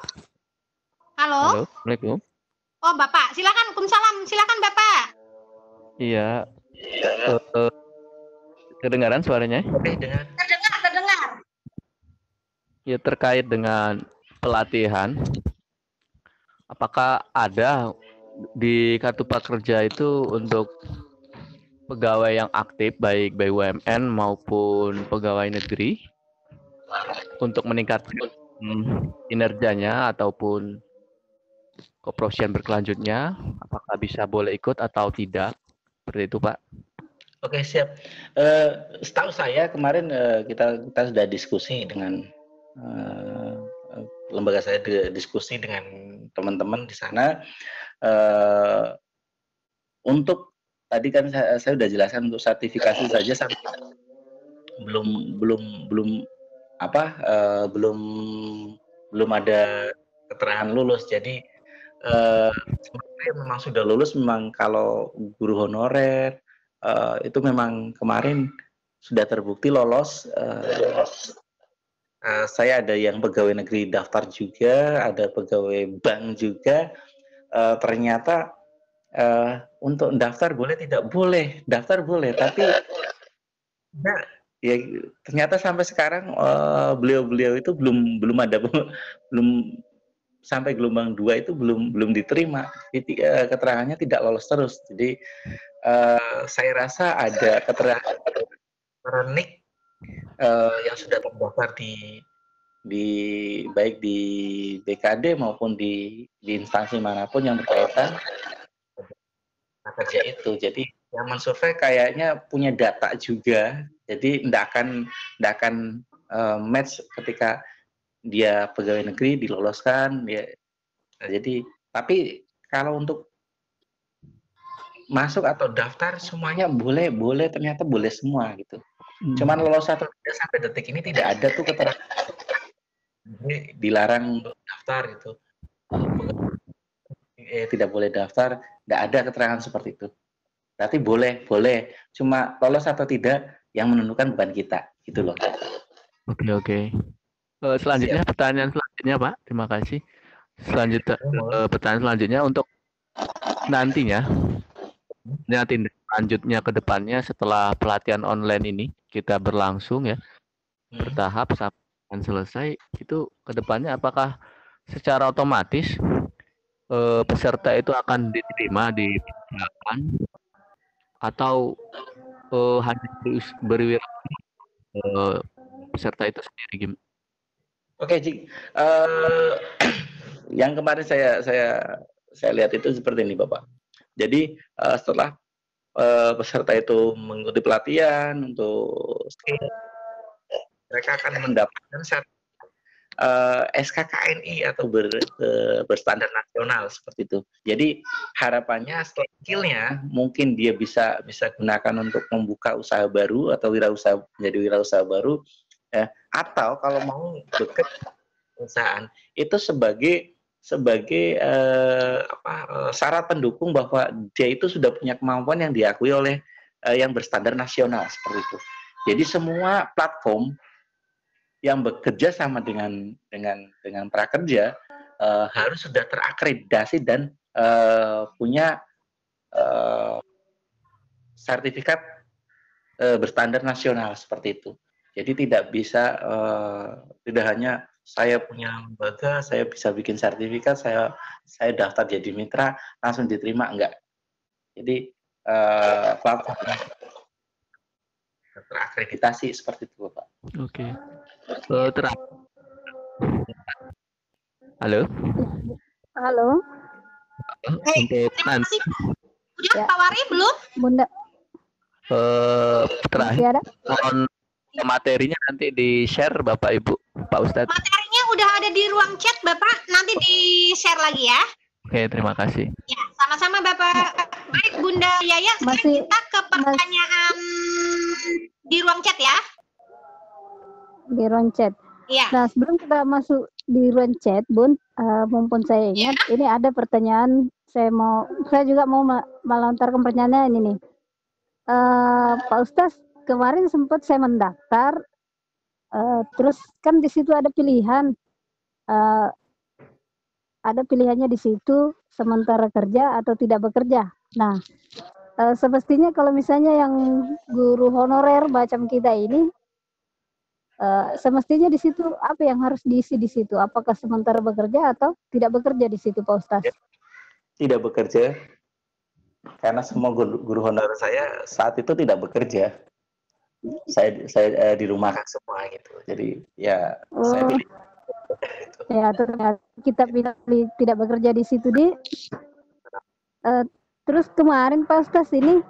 Halo. Assalamualaikum. Oh Bapak, silakan. Waalaikumsalam. Silakan Bapak. Iya. Kedengaran suaranya? Oke, dengar. Terdengar. Ya, terkait dengan pelatihan, apakah ada di kartu prakerja itu untuk pegawai yang aktif baik BUMN maupun pegawai negeri? untuk meningkatkan kinerjanya ataupun keprofesian berkelanjutnya, apakah bisa boleh ikut atau tidak? Seperti itu, Pak. Oke, siap. Setahu saya kemarin kita sudah diskusi dengan lembaga saya, diskusi dengan teman-teman di sana. Untuk tadi kan saya sudah jelaskan untuk sertifikasi saja sampai belum ada keterangan lulus. Jadi sebenarnya memang sudah lulus, memang kalau guru honorer itu memang kemarin sudah terbukti lolos. Saya ada yang pegawai negeri daftar juga, ada pegawai bank juga. Ternyata untuk daftar boleh, tidak boleh, daftar boleh, tapi nah, ya ternyata sampai sekarang beliau-beliau itu belum sampai gelombang 2 itu belum diterima. Jadi keterangannya tidak lolos terus. Jadi saya rasa ada keterangan nik yang sudah terdaftar baik di BKD maupun di instansi manapun yang berkaitan kerja itu. Jadi yang mensurvei kayaknya punya data juga. Jadi tidak akan match ketika dia pegawai negeri diloloskan. Jadi tapi kalau untuk masuk atau daftar semuanya boleh, ternyata boleh semua gitu. Cuman lolos atau tidak sampai detik ini tidak ada tuh keterangan dilarang untuk daftar gitu. Tidak boleh daftar, tidak ada keterangan seperti itu. Berarti boleh. Cuma lolos atau tidak yang menentukan bukan kita, gitu loh. Oke. Selanjutnya pertanyaan selanjutnya, Pak. Terima kasih. Pertanyaan selanjutnya untuk nantinya tindak lanjutnya ke depannya setelah pelatihan online ini kita berlangsung ya bertahap sampai selesai, itu ke depannya apakah secara otomatis peserta itu akan diterima di pelatihan atau hanya berwirausaha peserta itu sendiri? Oke, Cik. Yang kemarin saya lihat itu seperti ini, Bapak. Jadi setelah peserta itu mengikuti pelatihan untuk skill, mereka akan mendapatkan SKKNI atau berstandar nasional seperti itu. Jadi harapannya setelah skillnya mungkin dia bisa gunakan untuk membuka usaha baru atau menjadi wirausaha baru, ya. Atau kalau mau bekerja perusahaan itu sebagai syarat pendukung bahwa dia itu sudah punya kemampuan yang diakui oleh yang berstandar nasional seperti itu. Jadi semua platform yang bekerja sama dengan prakerja harus sudah terakreditasi dan punya sertifikat berstandar nasional seperti itu. Jadi tidak bisa tidak hanya saya punya lembaga, saya bisa bikin sertifikat, saya daftar jadi mitra langsung diterima, enggak. Jadi platform terakreditasi seperti itu, Bapak. Oke. Halo. Untuk nanti. Udah Pak Wari belum? Bunda. Terakhir. Materinya nanti di-share Bapak Ibu, Pak Ustadz. Materinya udah ada di ruang chat Bapak, nanti di-share lagi ya. Oke, terima kasih. Ya, sama-sama Bapak. Baik Bunda Yaya, sekarang kita ke pertanyaan di ruang chat ya. Di ruang chat. Iya. Nah, sebelum kita masuk di ruang chat, Bun, mumpun saya ingat, ini ada pertanyaan, saya juga mau melontarkan pertanyaan ini nih. Pak Ustadz, kemarin sempat saya mendaftar, terus kan di situ ada pilihan, ada pilihannya di situ sementara kerja atau tidak bekerja. Nah, semestinya kalau misalnya yang guru honorer macam kita ini, semestinya di situ apa yang harus diisi di situ? Apakah sementara bekerja atau tidak bekerja di situ, Pak Ustadz? Tidak bekerja, karena semua guru honorer saya saat itu tidak bekerja. saya dirumahkan semua gitu. Jadi ya saya pilih itu. Ya, ternyata kita pilih tidak bekerja di situ di. Terus kemarin Pak Ustaz ini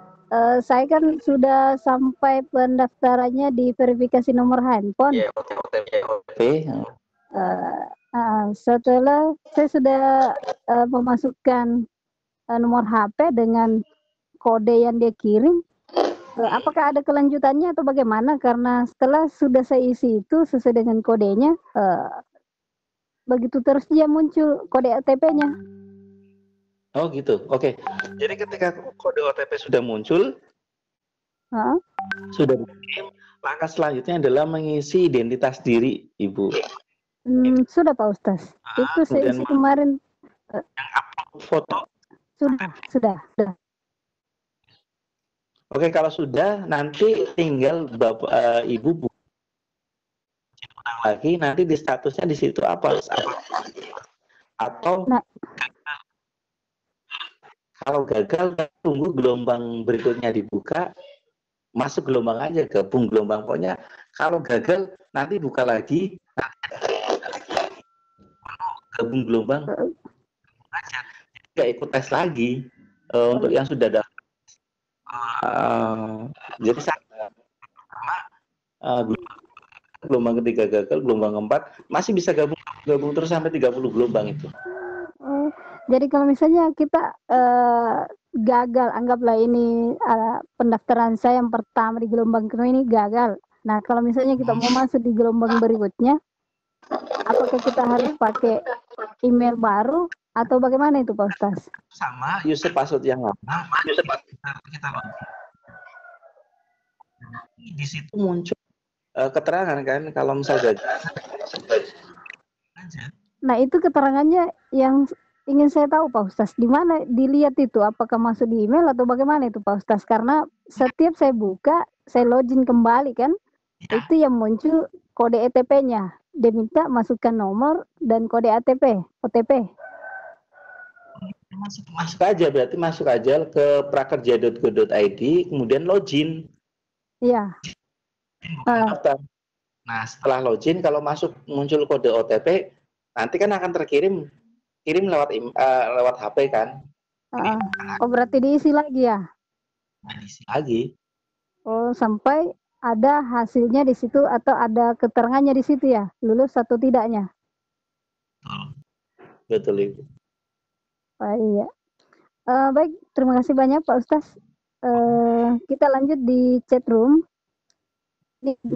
saya kan sudah sampai pendaftarannya di verifikasi nomor handphone. Ya, OTP. Setelah saya sudah memasukkan nomor HP dengan kode yang dia kirim, apakah ada kelanjutannya atau bagaimana? Karena setelah sudah saya isi itu sesuai dengan kodenya, begitu terus dia muncul kode OTP-nya. Oh gitu, oke. Jadi ketika kode OTP sudah muncul, sudah dikirim, langkah selanjutnya adalah mengisi identitas diri, Ibu. Sudah Pak Ustaz. Itu saya isi kemarin. Yang upload foto. Sudah. Oke, kalau sudah, nanti tinggal Bapak Ibu ulang lagi, nanti di statusnya di situ apa? Atau kalau gagal, tunggu gelombang berikutnya dibuka, masuk gelombang aja, gabung gelombang. Pokoknya kalau gagal, nanti buka lagi, gabung gelombang, aja. Nggak ikut tes lagi untuk yang sudah ada. Jadi gelombang ketiga gagal, gelombang keempat masih bisa gabung terus sampai 30 gelombang itu. Jadi kalau misalnya kita gagal, anggaplah ini pendaftaran saya yang pertama di gelombang kedua ini gagal. Nah, kalau misalnya kita mau masuk di gelombang berikutnya, apakah kita harus pakai email baru atau bagaimana itu Pak Ustaz? Sama user password yang lama, kita di situ muncul keterangan kan kalau misalnya gagal. Nah, itu keterangannya yang ingin saya tahu Pak Ustaz. Di mana dilihat itu? Apakah masuk di email atau bagaimana itu Pak Ustaz? Karena setiap saya buka, saya login kembali kan, itu yang muncul kode OTP-nya. Dia minta masukkan nomor dan kode OTP. Masuk aja, berarti masuk aja ke prakerja.go.id, kemudian login. Iya. Nah, setelah login, kalau muncul kode OTP, nanti kan akan kirim lewat HP kan. Oh, berarti diisi lagi ya? Diisi lagi. Oh, sampai ada hasilnya di situ atau ada keterangannya di situ ya, lulus atau tidaknya? Betul Ibu. Iya. Baik, terima kasih banyak Pak Ustaz. Kita lanjut di chat room.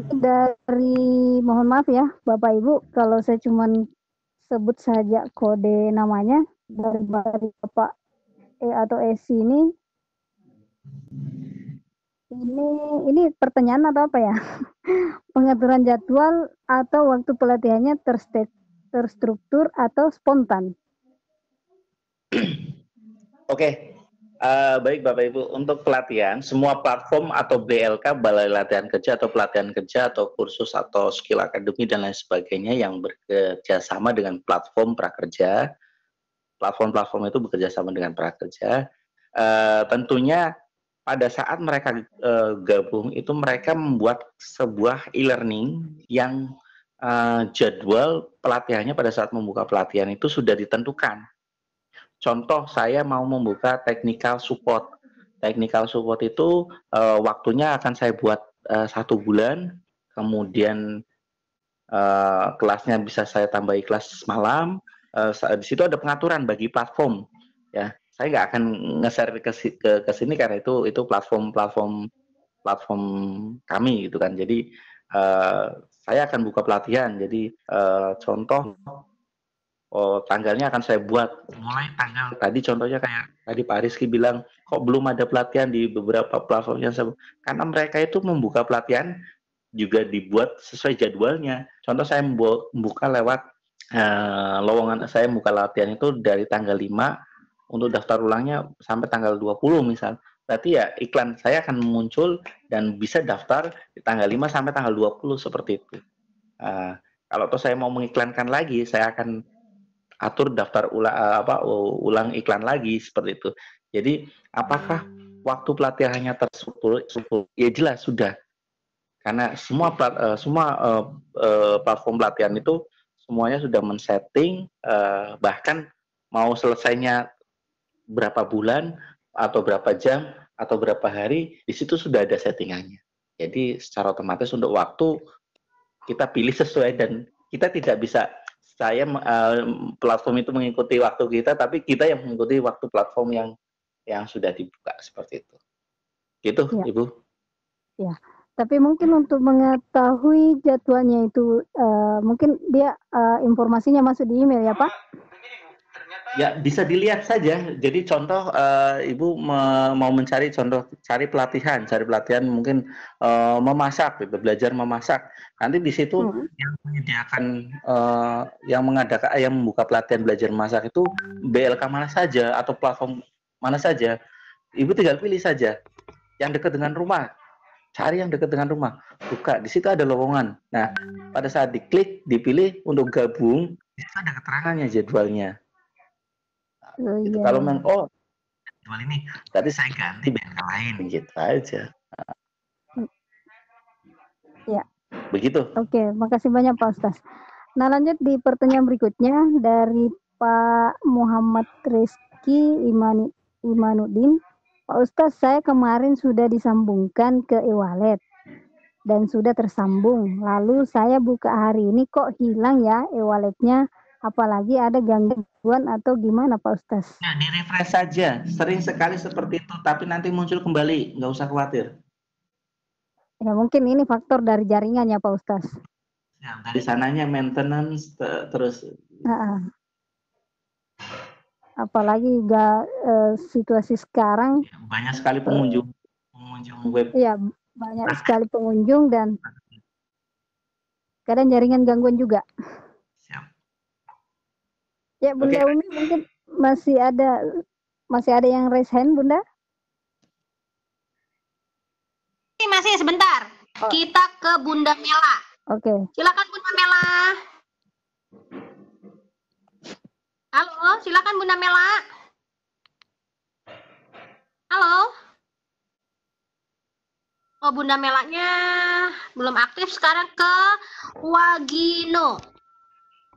Dari mohon maaf ya Bapak Ibu kalau saya cuman sebut saja kode namanya dari Bapak atau Esi ini pertanyaan atau apa ya? Pengaturan jadwal atau waktu pelatihannya terstruktur atau spontan? Oke. Baik Bapak Ibu, untuk pelatihan, semua platform atau BLK, Balai Latihan Kerja atau pelatihan kerja atau kursus atau skill akademi dan lain sebagainya yang bekerja sama dengan platform prakerja, platform-platform itu bekerja sama dengan prakerja, tentunya pada saat mereka gabung itu mereka membuat sebuah e-learning yang jadwal pelatihannya pada saat membuka pelatihan itu sudah ditentukan. Contoh, saya mau membuka technical support. Technical support itu waktunya akan saya buat 1 bulan, kemudian kelasnya bisa saya tambahi kelas malam. Di situ ada pengaturan bagi platform. Ya, saya nggak akan nge-share ke sini karena itu platform kami gitu kan. Jadi saya akan buka pelatihan. Jadi contoh. Tanggalnya akan saya buat mulai tanggal tadi contohnya kayak tadi Pak Rizky bilang kok belum ada pelatihan di beberapa platform yang karena mereka itu membuka pelatihan juga dibuat sesuai jadwalnya. Contoh saya membuka lewat lowongan, saya membuka latihan itu dari tanggal 5 untuk daftar ulangnya sampai tanggal 20 misal. Berarti ya iklan saya akan muncul dan bisa daftar di tanggal 5 sampai tanggal 20 seperti itu. Kalau saya mau mengiklankan lagi, saya akan atur daftar ulang iklan lagi seperti itu. Jadi apakah waktu pelatihannya terstruktur? Ya jelas sudah. Karena semua platform pelatihan itu semuanya sudah men-setting, bahkan mau selesainya berapa bulan atau berapa jam atau berapa hari, di situ sudah ada settingannya. Jadi secara otomatis untuk waktu kita pilih sesuai, dan kita tidak bisa platform itu mengikuti waktu kita, tapi kita yang mengikuti waktu platform yang sudah dibuka, seperti itu. Gitu, ya. Ibu. Ya. Tapi mungkin untuk mengetahui jadwalnya itu, mungkin dia informasinya masuk di email ya Pak? Ya, bisa dilihat saja. Jadi contoh, Ibu mau mencari cari pelatihan mungkin memasak, gitu, belajar memasak. Nanti di situ yang menyediakan, yang membuka pelatihan belajar memasak itu BLK mana saja atau platform mana saja. Ibu tinggal pilih saja yang dekat dengan rumah. Cari yang dekat dengan rumah, buka, di situ ada lowongan. Nah, pada saat diklik, dipilih untuk gabung, di situ ada keterangannya, jadwalnya. Nah, gitu. Kalau memang, jadwal ini, berarti saya ganti BLK lain, gitu aja. Ya. Begitu. Oke, makasih banyak Pak Ustaz. Nah, lanjut di pertanyaan berikutnya dari Pak Muhammad Rizky Imanuddin. Pak Ustaz, saya kemarin sudah disambungkan ke e-wallet dan sudah tersambung. Lalu saya buka hari ini kok hilang ya e-walletnya, apalagi ada gangguan atau gimana Pak Ustaz? Nah, di-refresh saja. Sering sekali seperti itu, tapi nanti muncul kembali. Nggak usah khawatir. Ya, mungkin ini faktor dari jaringan ya Pak Ustaz. Ya, dari sananya maintenance terus. Apalagi situasi sekarang banyak sekali pengunjung web. Iya, banyak sekali pengunjung dan kadang jaringan gangguan juga. Siap. Ya, Bunda Umi mungkin masih ada yang raise hand, Bunda? Masih sebentar. Kita ke Bunda Mela. Oke. Silakan Bunda Mela. Halo, silakan Bunda Mela. Halo. Oh, Bunda Melanya belum aktif. Sekarang ke Wagino.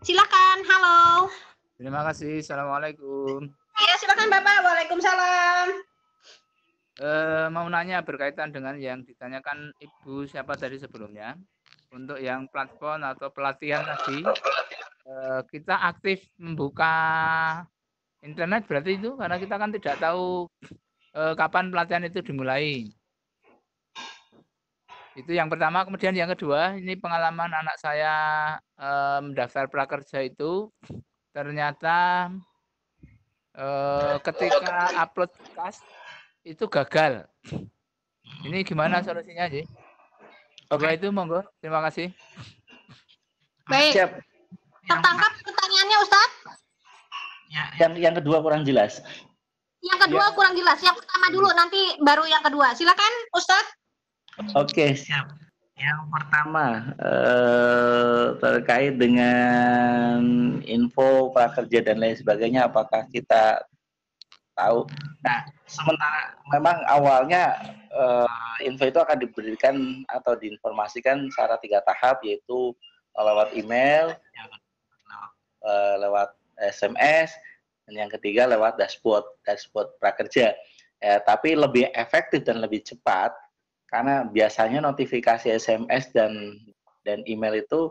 Silakan, halo. Terima kasih. Assalamualaikum. Iya, silakan Bapak. Waalaikumsalam. Mau nanya berkaitan dengan yang ditanyakan Ibu siapa tadi sebelumnya. Untuk yang platform atau pelatihan tadi, kita aktif membuka internet berarti itu karena kita kan tidak tahu kapan pelatihan itu dimulai. Itu yang pertama. Kemudian yang kedua, ini pengalaman anak saya mendaftar prakerja itu ternyata ketika upload berkas itu gagal. Ini gimana solusinya sih? Oke, itu monggo. Terima kasih. Baik. Siap. Tertangkap pertanyaannya, Ustaz? Ya, yang kedua kurang jelas. Yang kedua kurang jelas. Yang pertama dulu, nanti baru yang kedua. Silakan, Ustaz. Oke, siap. Yang pertama terkait dengan info prakerja dan lain sebagainya, apakah kita tahu? Nah, sementara memang awalnya info itu akan diberikan atau diinformasikan secara 3 tahap, yaitu lewat email, lewat SMS, dan yang ketiga lewat dashboard prakerja. Tapi lebih efektif dan lebih cepat karena biasanya notifikasi SMS dan email itu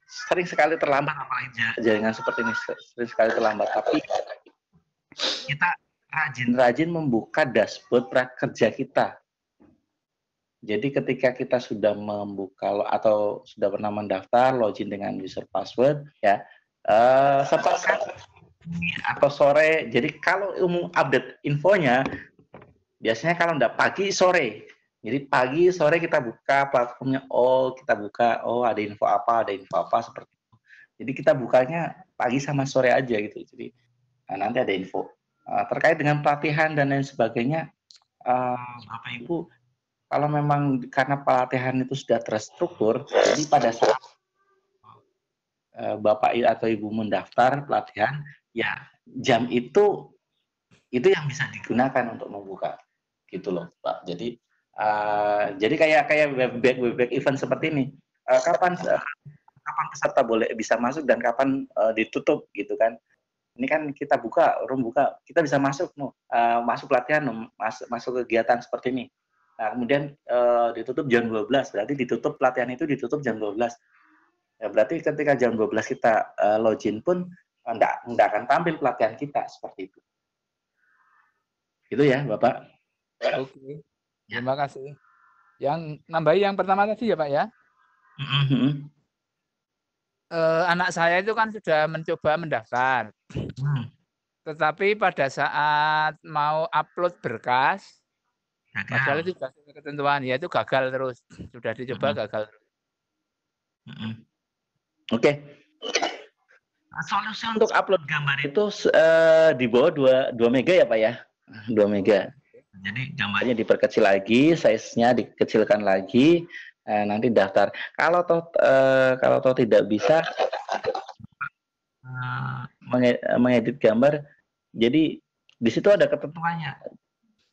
sering sekali terlambat, apalagi jaringan seperti ini sering sekali terlambat. Tapi kita rajin-rajin membuka dashboard prakerja kita. Jadi ketika kita sudah membuka atau sudah pernah mendaftar, login dengan user password, ya, atau sore. Jadi kalau update infonya, biasanya kalau enggak pagi, sore. Jadi pagi, sore kita buka platformnya, ada info apa seperti itu. Jadi kita bukanya pagi sama sore aja gitu. Jadi nanti ada info. Terkait dengan pelatihan dan lain sebagainya, Bapak Ibu, kalau memang karena pelatihan itu sudah terstruktur, jadi pada saat Bapak atau Ibu mendaftar pelatihan, ya jam itu yang bisa digunakan untuk membuka, gitu loh Pak. Jadi Jadi kayak web event seperti ini. Kapan peserta boleh bisa masuk dan kapan ditutup gitu kan? Ini kan kita buka, room buka, kita bisa masuk, masuk pelatihan, masuk kegiatan seperti ini. Nah, kemudian ditutup jam 12, berarti pelatihan itu ditutup jam 12. Ya, berarti ketika jam 12 kita login pun enggak akan tampil pelatihan kita seperti itu. Itu ya, Bapak. Oke. Terima kasih. Yang nambahi yang pertama tadi ya, Pak ya. Anak saya itu kan sudah mencoba mendaftar. Tetapi pada saat mau upload berkas, padahal itu sudah sesuai ketentuan, ya itu gagal terus. Sudah dicoba gagal. Oke. Solusi untuk upload gambar itu di bawah 2 mega ya Pak ya? 2 mega. Jadi gambarnya diperkecil lagi, size-nya dikecilkan lagi, nanti daftar. Kalau toh tidak bisa mengedit gambar, jadi di situ ada ketentuannya.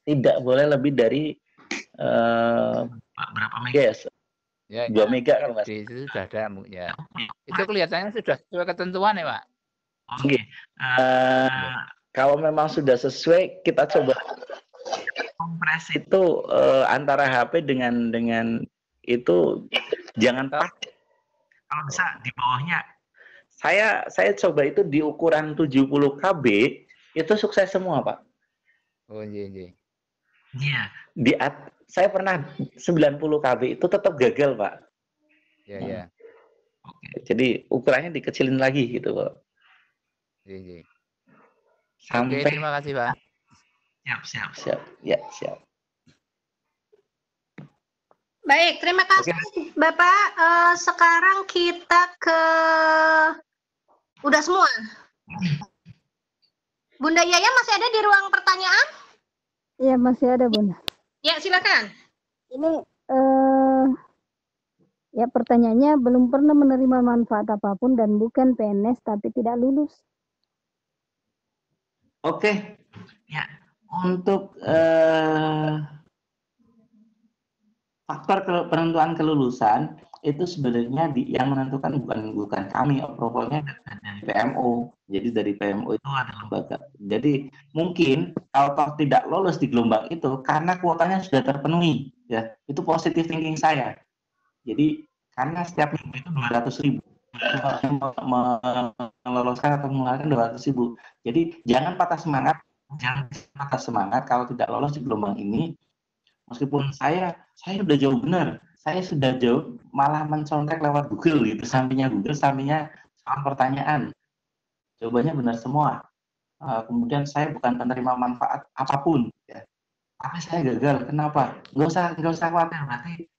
Tidak boleh lebih dari berapa mega ya? 2 mega kalau nggak salah. Itu sudah ada ya. Itu kelihatannya sudah sesuai ketentuan ya, Pak. Oke. Kalau memang sudah sesuai, kita coba kompres itu antara HP dengan itu jangan pas. Kalau bisa di bawahnya. Saya coba itu di ukuran 70 KB itu sukses semua, Pak. Oh, iya. Iya, saya pernah 90 KB itu tetap gagal, Pak. Iya. Oke, jadi ukurannya dikecilin lagi gitu, Pak. Iya. Sampai... Oke, terima kasih, Pak. Siap. Ya, siap. Baik, terima kasih Bapak. Sekarang kita udah semua. Bunda Yaya masih ada di ruang pertanyaan? Iya, masih ada, Bunda. Ya, silakan. Ini ya pertanyaannya, belum pernah menerima manfaat apapun dan bukan PNS tapi tidak lulus. Oke. Ya, untuk faktor penentuan kelulusan itu sebenarnya yang menentukan bukan kami, approvalnya dari PMO. Jadi dari PMO itu ada lembaga. Jadi mungkin kalau tidak lolos di gelombang itu karena kuotanya sudah terpenuhi, ya itu positive thinking saya. Jadi karena setiap minggu itu 200.000 meloloskan atau mengeluarkan 200.000. Jadi jangan patah semangat kalau tidak lolos di gelombang ini. Meskipun saya sudah jauh benar, saya sudah jauh malah mencontek lewat Google gitu, sampingnya Google, sampingnya soal pertanyaan, jawabannya benar semua. Kemudian saya bukan penerima manfaat apapun, ya. Tapi saya gagal, kenapa? Nggak usah khawatir, berarti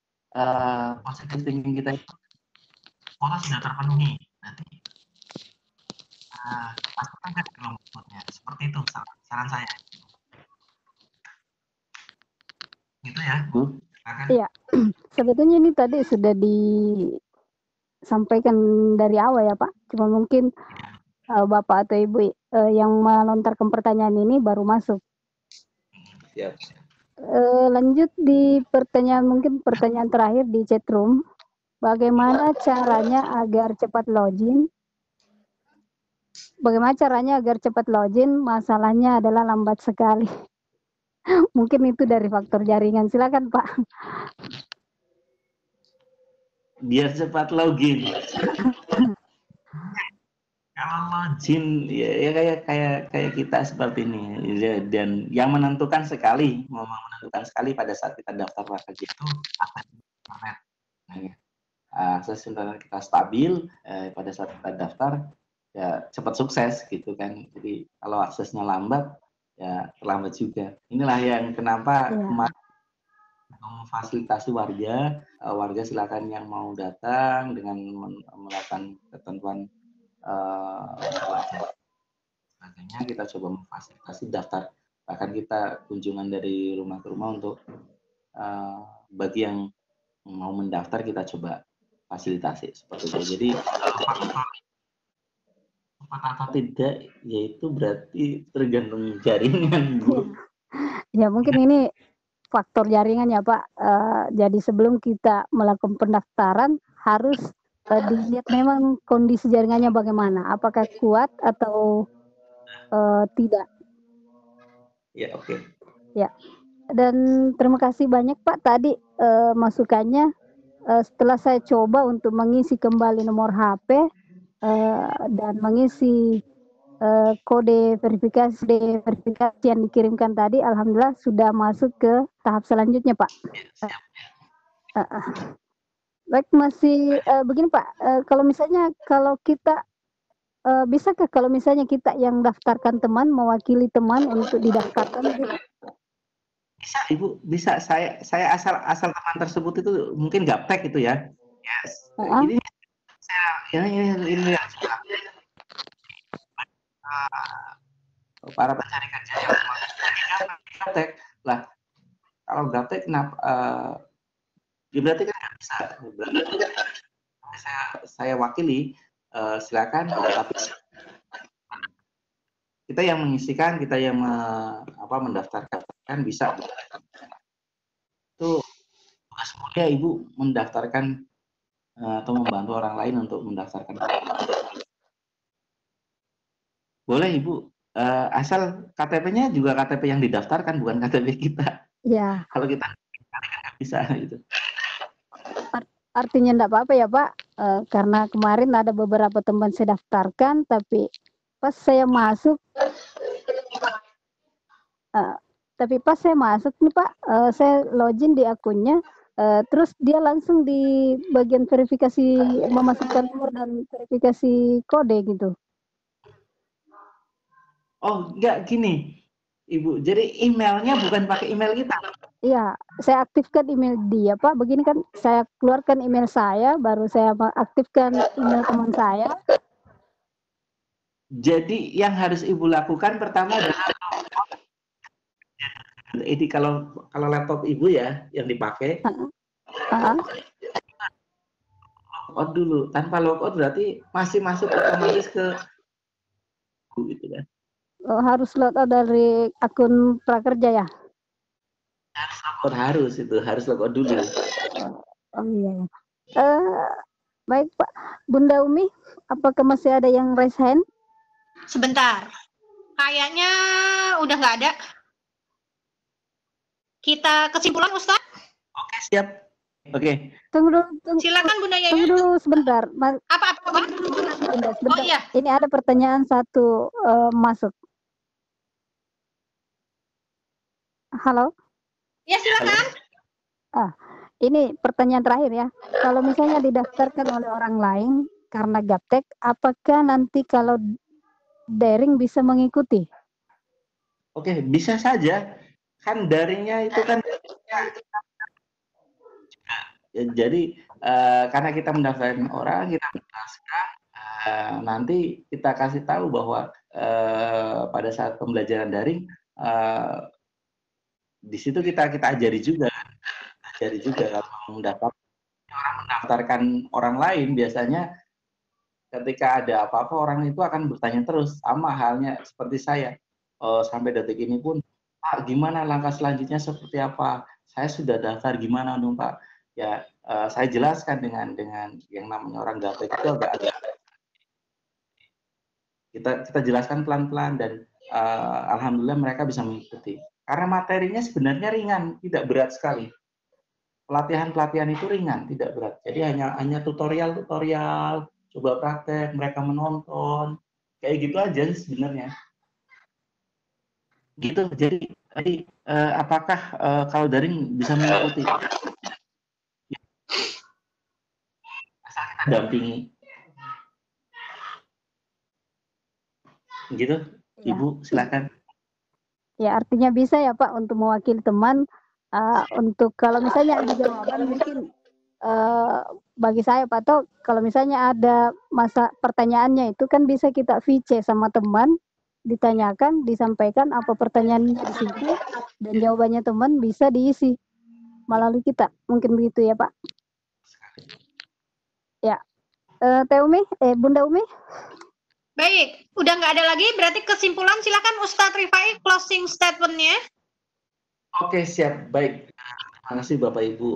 positive thinking kita itu pola sudah terpenuhi. Nanti masukkan ke kelompoknya, seperti itu saran saya. Gitu ya, Bu. Iya, sebetulnya ini tadi sudah disampaikan dari awal ya Pak. Cuma mungkin Bapak atau Ibu yang melontarkan pertanyaan ini baru masuk. Siap. Lanjut di pertanyaan terakhir di chat room. Bagaimana caranya agar cepat login? Masalahnya adalah lambat sekali. Mungkin itu dari faktor jaringan. Silakan Pak. Biar cepat login. Kalau login ya kayak kita seperti ini. Dan yang menentukan sekali pada saat kita daftar package itu akses internet. Akses internet kita stabil pada saat kita daftar ya cepat sukses gitu kan. Jadi kalau aksesnya lambat ya terlambat juga. Inilah yang kenapa memfasilitasi warga silakan yang mau datang dengan melakukan ketentuan sebagainya, kita coba memfasilitasi daftar. Bahkan kita kunjungan dari rumah ke rumah untuk bagi yang mau mendaftar kita coba fasilitasi seperti itu. Jadi atau tidak, yaitu berarti tergantung jaringan, Bu. Ya mungkin ini faktor jaringan ya Pak. Jadi sebelum kita melakukan pendaftaran harus dilihat memang kondisi jaringannya bagaimana, apakah kuat atau tidak. Ya, oke. Ya. Dan terima kasih banyak Pak tadi masukannya. Setelah saya coba untuk mengisi kembali nomor HP dan mengisi kode verifikasi yang dikirimkan tadi, alhamdulillah sudah masuk ke tahap selanjutnya Pak. Baik, masih begini Pak, kalau kita bisakah kalau misalnya kita yang daftarkan teman mewakili teman untuk didaftarkan gitu? Bisa Ibu, bisa. Saya asal teman tersebut itu mungkin gaptek itu ya. Yes. Ini para pencari kerja yang gaptek lah. Kalau gaptek kenapa? Berarti kan nggak bisa. Berarti saya wakili. Silakan. Tapi kita yang mengisikan, kita yang mendaftarkan bisa. Itu tugas mulia Ibu mendaftarkan atau membantu orang lain untuk mendaftarkan. Boleh Ibu, asal KTP-nya juga KTP yang didaftarkan, bukan KTP kita. Ya. Kalau kita nggak bisa gitu. Artinya enggak apa-apa ya Pak, karena kemarin ada beberapa teman saya daftarkan, tapi pas saya masuk nih Pak, saya login di akunnya, terus dia langsung di bagian verifikasi memasukkan nomor dan verifikasi kode gitu. Oh, enggak gini, Ibu. Jadi emailnya bukan pakai email kita. Iya, saya aktifkan email dia Pak. Begini kan, saya keluarkan email saya, baru saya aktifkan email teman saya. Jadi yang harus Ibu lakukan pertama adalah ini kalau laptop Ibu ya yang dipakai. Logout dulu. Tanpa logout berarti masih masuk otomatis ke gitu kan. Harus logout dari akun prakerja ya? Harus logout dulu. Oh iya. Baik Pak, Bunda Umi, apakah masih ada yang raise hand? Sebentar, kayaknya udah nggak ada. Kita kesimpulan Ustadz? Oke, siap. Oke. Tunggu dulu. Silakan Bunda Yaya. Tunggu dulu sebentar. Apa? Sebentar. Oh iya. Ini ada pertanyaan satu masuk. Halo? Ya silakan. Ini pertanyaan terakhir ya. Kalau misalnya didaftarkan oleh orang lain karena gaptek, apakah nanti kalau daring bisa mengikuti? Oke, bisa saja. Kan daringnya itu kan jadi karena kita mendaftarkan orang, kita menjelaskan, nanti kita kasih tahu bahwa pada saat pembelajaran daring di situ kita ajari juga kalau mendaftarkan orang lain biasanya ketika ada apa-apa orang itu akan bertanya terus, sama halnya seperti saya. Sampai detik ini pun, Pak, gimana langkah selanjutnya seperti apa? Saya sudah daftar, gimana dong Pak? Ya, saya jelaskan dengan yang namanya orang gaptek itu agak kita jelaskan pelan-pelan dan alhamdulillah mereka bisa mengikuti. Karena materinya sebenarnya ringan, tidak berat sekali. Pelatihan itu ringan, tidak berat. Jadi hanya tutorial, coba praktek, mereka menonton, kayak gitu aja sebenarnya. Gitu. Jadi apakah kalau daring bisa mengikuti? Asal kita dampingi. Gitu, Ibu, silakan. Ya, artinya bisa ya Pak untuk mewakili teman. Untuk kalau misalnya ada jawaban mungkin bagi saya Pak Tok, kalau misalnya ada pertanyaannya itu kan bisa kita VC sama teman, ditanyakan, disampaikan apa pertanyaannya di situ, dan jawabannya teman bisa diisi melalui kita. Mungkin begitu ya Pak. Ya, Bunda Umi. Baik, udah nggak ada lagi, berarti kesimpulan silakan Ustadz Rifai closing statement-nya. Oke, siap. Baik. Terima kasih Bapak Ibu.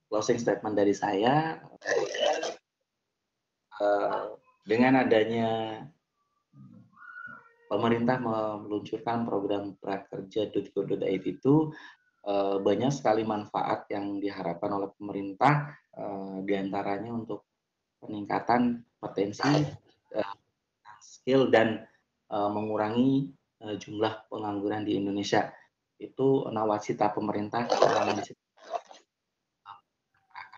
Closing statement dari saya. Dengan adanya pemerintah meluncurkan program prakerja.go.id itu banyak sekali manfaat yang diharapkan oleh pemerintah, diantaranya untuk peningkatan potensi, skill dan mengurangi jumlah pengangguran di Indonesia. Itu nawacita pemerintah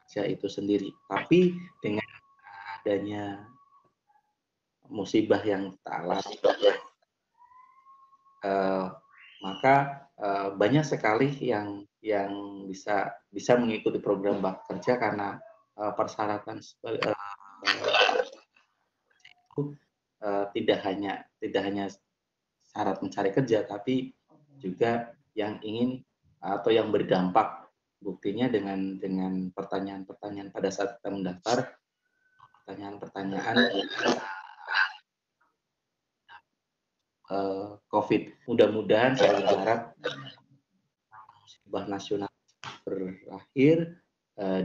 kerja itu sendiri. Tapi dengan adanya musibah yang kita alami, maka banyak sekali yang bisa mengikuti program Prakerja karena persyaratan itu tidak hanya syarat mencari kerja, tapi juga yang ingin atau yang berdampak. Buktinya dengan pertanyaan-pertanyaan pada saat kita mendaftar, pertanyaan-pertanyaan COVID. Mudah-mudahan saya berharap musibah nasional berakhir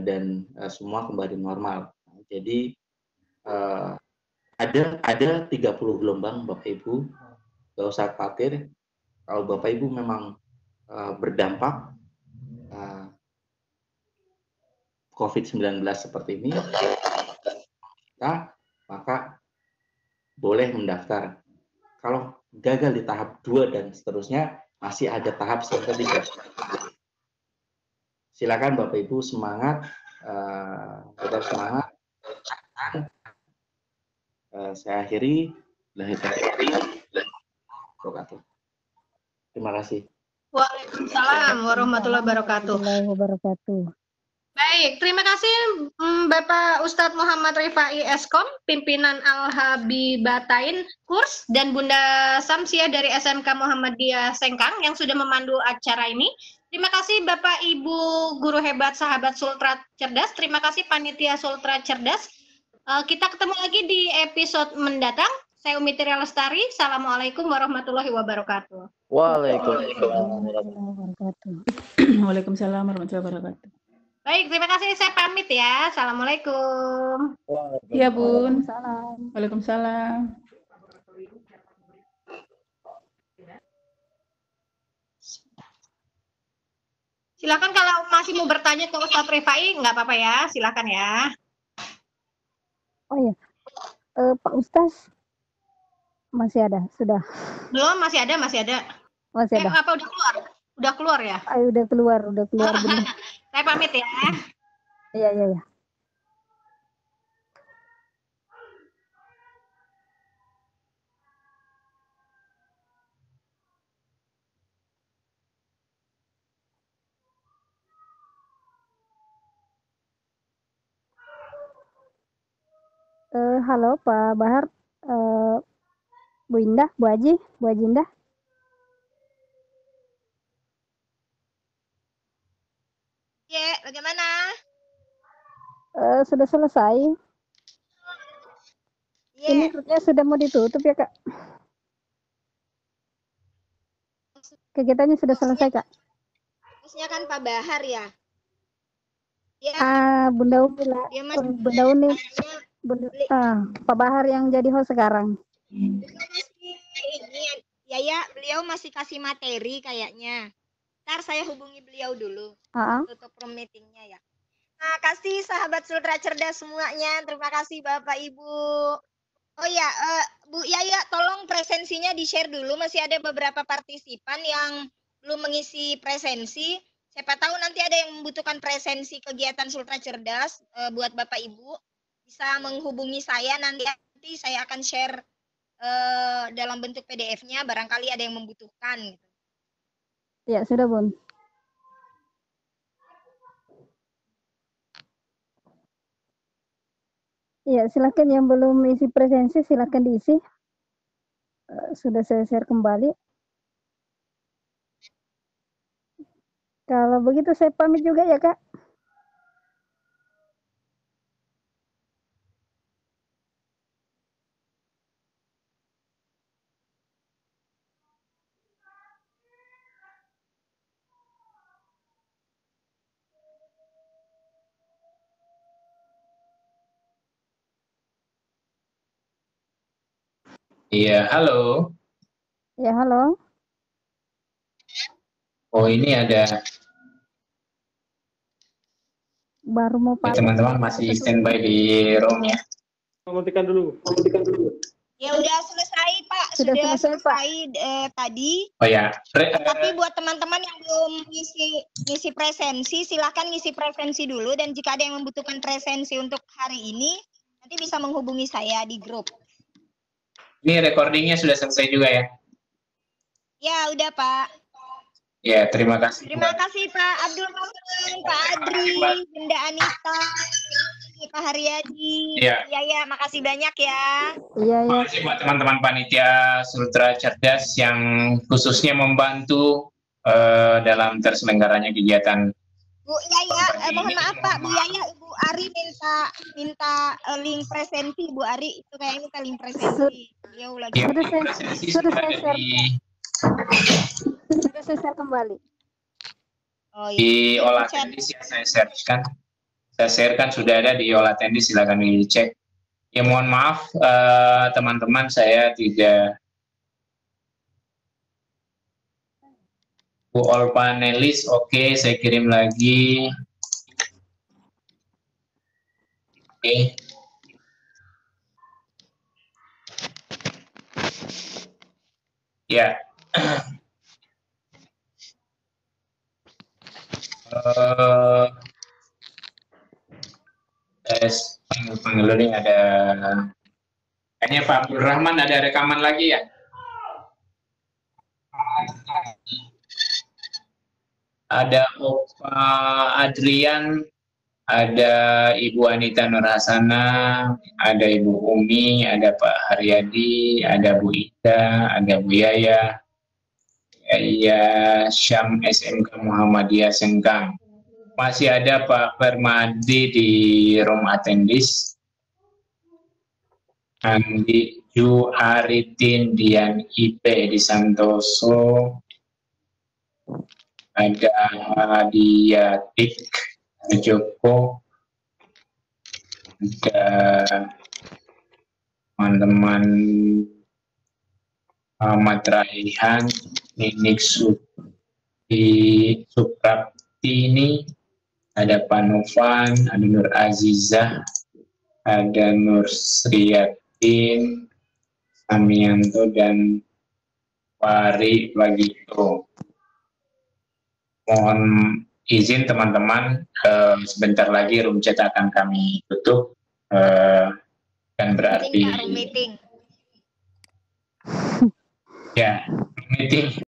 dan semua kembali normal. Jadi ada 30 gelombang Bapak Ibu, nggak usah khawatir. Kalau Bapak Ibu memang berdampak COVID-19 seperti ini, maka boleh mendaftar. Kalau gagal di tahap 2 dan seterusnya, masih ada tahap ketiga. Silakan Bapak Ibu semangat, tetap semangat. Saya akhiri. Terima kasih. Waalaikumsalam warahmatullahi wabarakatuh. Baik, terima kasih Bapak Ustadz Muhammad Rifai Eskom, pimpinan Al-Habibatain Kurs, dan Bunda Samsiah dari SMK Muhammadiyah Sengkang yang sudah memandu acara ini. Terima kasih Bapak Ibu guru hebat sahabat Sultra Cerdas, terima kasih panitia Sultra Cerdas. Kita ketemu lagi di episode mendatang. Saya Umi Tira Lestari. Assalamualaikum warahmatullahi wabarakatuh. Waalaikumsalam. Waalaikumsalam warahmatullahi wabarakatuh. Baik, terima kasih. Saya pamit ya. Assalamualaikum. Iya, Bun. Waalaikumsalam. Silakan kalau masih mau bertanya ke Ustadz Rifai, nggak apa-apa ya. Silakan ya. Oh ya, Pak Ustadz masih ada, sudah? Belum, masih ada. Masih ada. Apa udah keluar? Udah keluar ya? Ayo, udah keluar bener. Saya pamit ya. Iya. Halo Pak Bahar, Bu Indah, Bu Haji Indah. Ya, bagaimana? Sudah selesai. Ini grupnya sudah mau ditutup ya Kak? Kegiatannya sudah selesai Kak? Maksudnya kan Pak Bahar ya? Bunda Umi lah. Bunda Uni. Pak Bahar yang jadi host sekarang. Ya, beliau masih kasih materi kayaknya. Ntar saya hubungi beliau dulu. Tutup room meetingnya ya. Nah, kasih sahabat Sultra Cerdas semuanya. Terima kasih Bapak Ibu. Oh ya, Bu Yaya, tolong presensinya di-share dulu. Masih ada beberapa partisipan yang belum mengisi presensi. Siapa tahu nanti ada yang membutuhkan presensi kegiatan Sultra Cerdas buat Bapak Ibu. Bisa menghubungi saya, nanti saya akan share dalam bentuk PDF-nya. Barangkali ada yang membutuhkan. Gitu. Ya, sudah Bun. Ya, silakan yang belum isi presensi silakan diisi. Sudah saya share kembali. Kalau begitu saya pamit juga ya Kak. Iya, halo. Ya, halo. Oh, ini ada Baru mau ya, pakai. teman-teman masih standby di room ya. Matikan dulu. Ya udah selesai Pak, Sudah sudah selesai, Pak. Tadi. Oh ya, Tapi buat teman-teman yang belum ngisi presensi, silahkan ngisi presensi dulu, dan jika ada yang membutuhkan presensi untuk hari ini, nanti bisa menghubungi saya di grup. ini recordingnya sudah selesai juga ya. Ya udah Pak. Ya, terima kasih. Terima kasih Pak Abdul Rahman, Pak Adri, Bunda Anita, Pak Haryadi. Iya. Ya, makasih banyak ya. Iya, Terima kasih buat teman-teman panitia Sultra Cerdas yang khususnya membantu dalam terselenggaranya kegiatan. Bu Yaya, mohon maaf Pak, Bu Yaya, Ibu Ari minta link presensi, Bu Ari itu kayaknya minta link presensi. Dia lagi. Ya, Sudah saya share kembali. Oh, di olah tendis yang saya share-kan. Saya share-kan sudah ada di olah tendis, silakan dicek. Ya mohon maaf teman-teman, saya tidak all panelis. Oke, saya kirim lagi. Oke. Ya. Panggil ini ada. Kayaknya Pak Abdul Rahman ada rekaman lagi ya. Ada Opa Adrian, ada Ibu Anita Nurhasana, ada Ibu Umi, ada Pak Haryadi, ada Bu Ida, ada Bu Yaya, Syam SMK Muhammadiyah Sengkang. Masih ada Pak Permadi di room attendis. Andi Ju Aritin Dian IP di Santoso. Ada Diatik Joko. Ada teman-teman Ahmad Raihan, Ninik Supraptini, ada Pak Novan, ada Nur Azizah, ada Nur Sriyatin, Samianto, dan Wari Bagito. Mohon izin teman-teman, sebentar lagi room chat akan kami tutup, dan berarti Meeting. ya meeting.